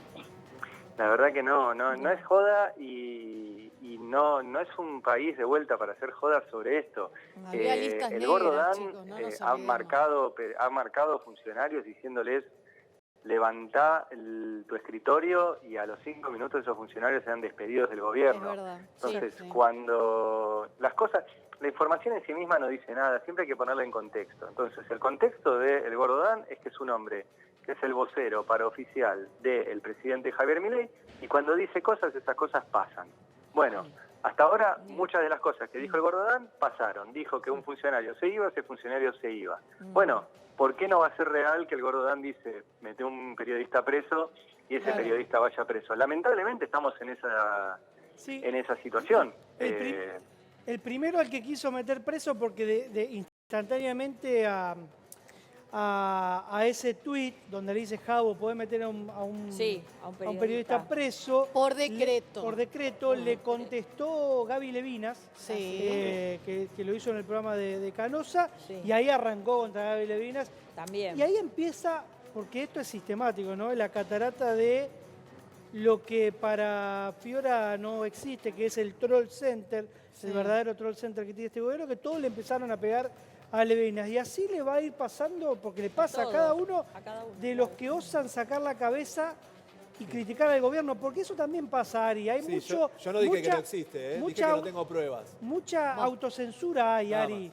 Speaker 11: La verdad que no es joda y no es un país de vuelta para hacer joda sobre esto.
Speaker 5: Había listas
Speaker 11: el Gordo
Speaker 5: negras,
Speaker 11: Dan
Speaker 5: chicos, no nos
Speaker 11: ha
Speaker 5: olvidemos.
Speaker 11: marcado funcionarios diciéndoles levantá tu escritorio y a los 5 minutos esos funcionarios sean despedidos del gobierno.
Speaker 5: Es verdad.
Speaker 11: Entonces,
Speaker 5: Sí.
Speaker 11: cuando las cosas, la información en sí misma no dice nada, siempre hay que ponerla en contexto. Entonces, el contexto del Gordo Dan es que es un hombre que es el vocero paraoficial del presidente Javier Milei, y cuando dice cosas, esas cosas pasan. Bueno, hasta ahora muchas de las cosas que dijo el Gordo Dan pasaron. Dijo que un funcionario se iba, ese funcionario se iba. Bueno, ¿por qué no va a ser real que el Gordo Dan dice, mete un periodista preso y ese periodista vaya preso? Lamentablemente estamos en esa situación.
Speaker 1: El primero al que quiso meter preso porque instantáneamente a ese tuit donde le dice Javo, podés meter a un periodista preso.
Speaker 5: Por decreto.
Speaker 1: Por decreto le contestó Gaby Levinas, que lo hizo en el programa de Canosa, y ahí arrancó contra Gaby Levinas.
Speaker 2: También.
Speaker 1: Y ahí empieza, porque esto es sistemático, ¿no? La catarata de lo que para Fiora no existe, que es el troll center, el verdadero troll center que tiene este gobierno, que todos le empezaron a pegar a Levinas. Y así le va a ir pasando, porque le pasa a cada uno de los que osan sacar la cabeza y criticar al gobierno, porque eso también pasa, Ari. Hay mucho,
Speaker 4: yo no dije que no existe, dije que no tengo pruebas.
Speaker 1: Mucha autocensura hay, Ari,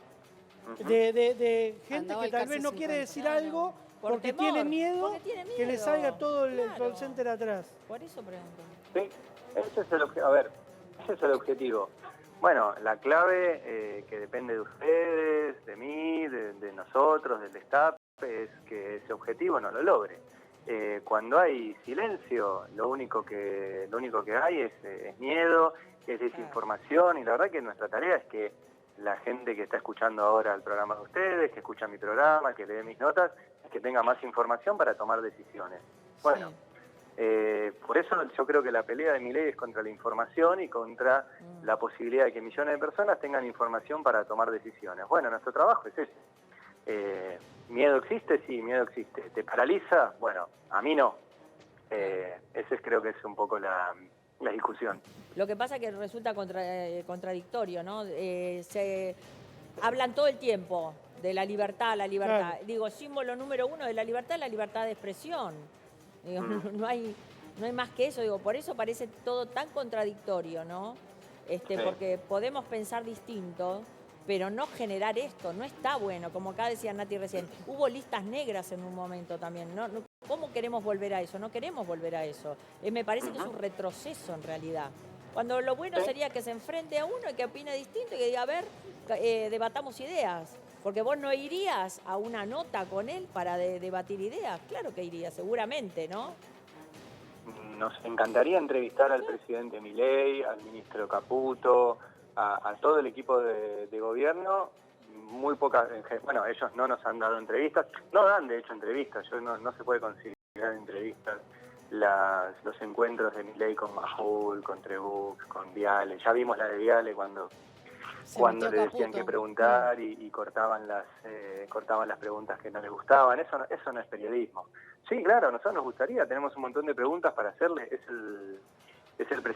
Speaker 1: de gente que tal vez no quiere decir algo porque tiene miedo que le salga todo el troll center atrás.
Speaker 2: Por eso pregunto.
Speaker 11: Sí, ese es el objetivo. Bueno, la clave que depende de ustedes, de mí, de nosotros, del Destape, es que ese objetivo no lo logre. Cuando hay silencio, lo único que hay es miedo, es desinformación, y la verdad que nuestra tarea es que la gente que está escuchando ahora el programa de ustedes, que escucha mi programa, que lee mis notas, que tenga más información para tomar decisiones. Bueno, por eso yo creo que la pelea de Milei es contra la información y contra la posibilidad de que millones de personas tengan información para tomar decisiones. Bueno, nuestro trabajo es ese. ¿Miedo existe? Sí, miedo existe. ¿Te paraliza? Bueno, a mí no. Ese creo que es un poco la discusión.
Speaker 2: Lo que pasa es que resulta contradictorio, ¿no? Se hablan todo el tiempo de la libertad,
Speaker 1: Claro.
Speaker 2: Digo, símbolo número uno de la libertad es la libertad de expresión. Digo, no hay más que eso. Digo, por eso parece todo tan contradictorio, ¿no? Porque podemos pensar distinto, pero no generar esto. No está bueno. Como acá decía Nati recién, hubo listas negras en un momento también. ¿Cómo queremos volver a eso? No queremos volver a eso. Me parece que es un retroceso en realidad. Cuando lo bueno sería que se enfrente a uno y que opine distinto y que diga, a ver, debatamos ideas. Porque vos no irías a una nota con él para debatir ideas. Claro que iría, seguramente, ¿no?
Speaker 11: Nos encantaría entrevistar al presidente Milei, al ministro Caputo, a todo el equipo de gobierno. Muy pocas, bueno, ellos no nos han dado entrevistas, no dan de hecho entrevistas, no se puede considerar entrevistas los encuentros de Milei con Majul, con Trebuch, con Viale. Ya vimos la de Viale cuando le decían que preguntar y cortaban las preguntas que no les gustaban. Eso no es periodismo. Sí, claro, a nosotros nos gustaría, tenemos un montón de preguntas para hacerle, es el presidente.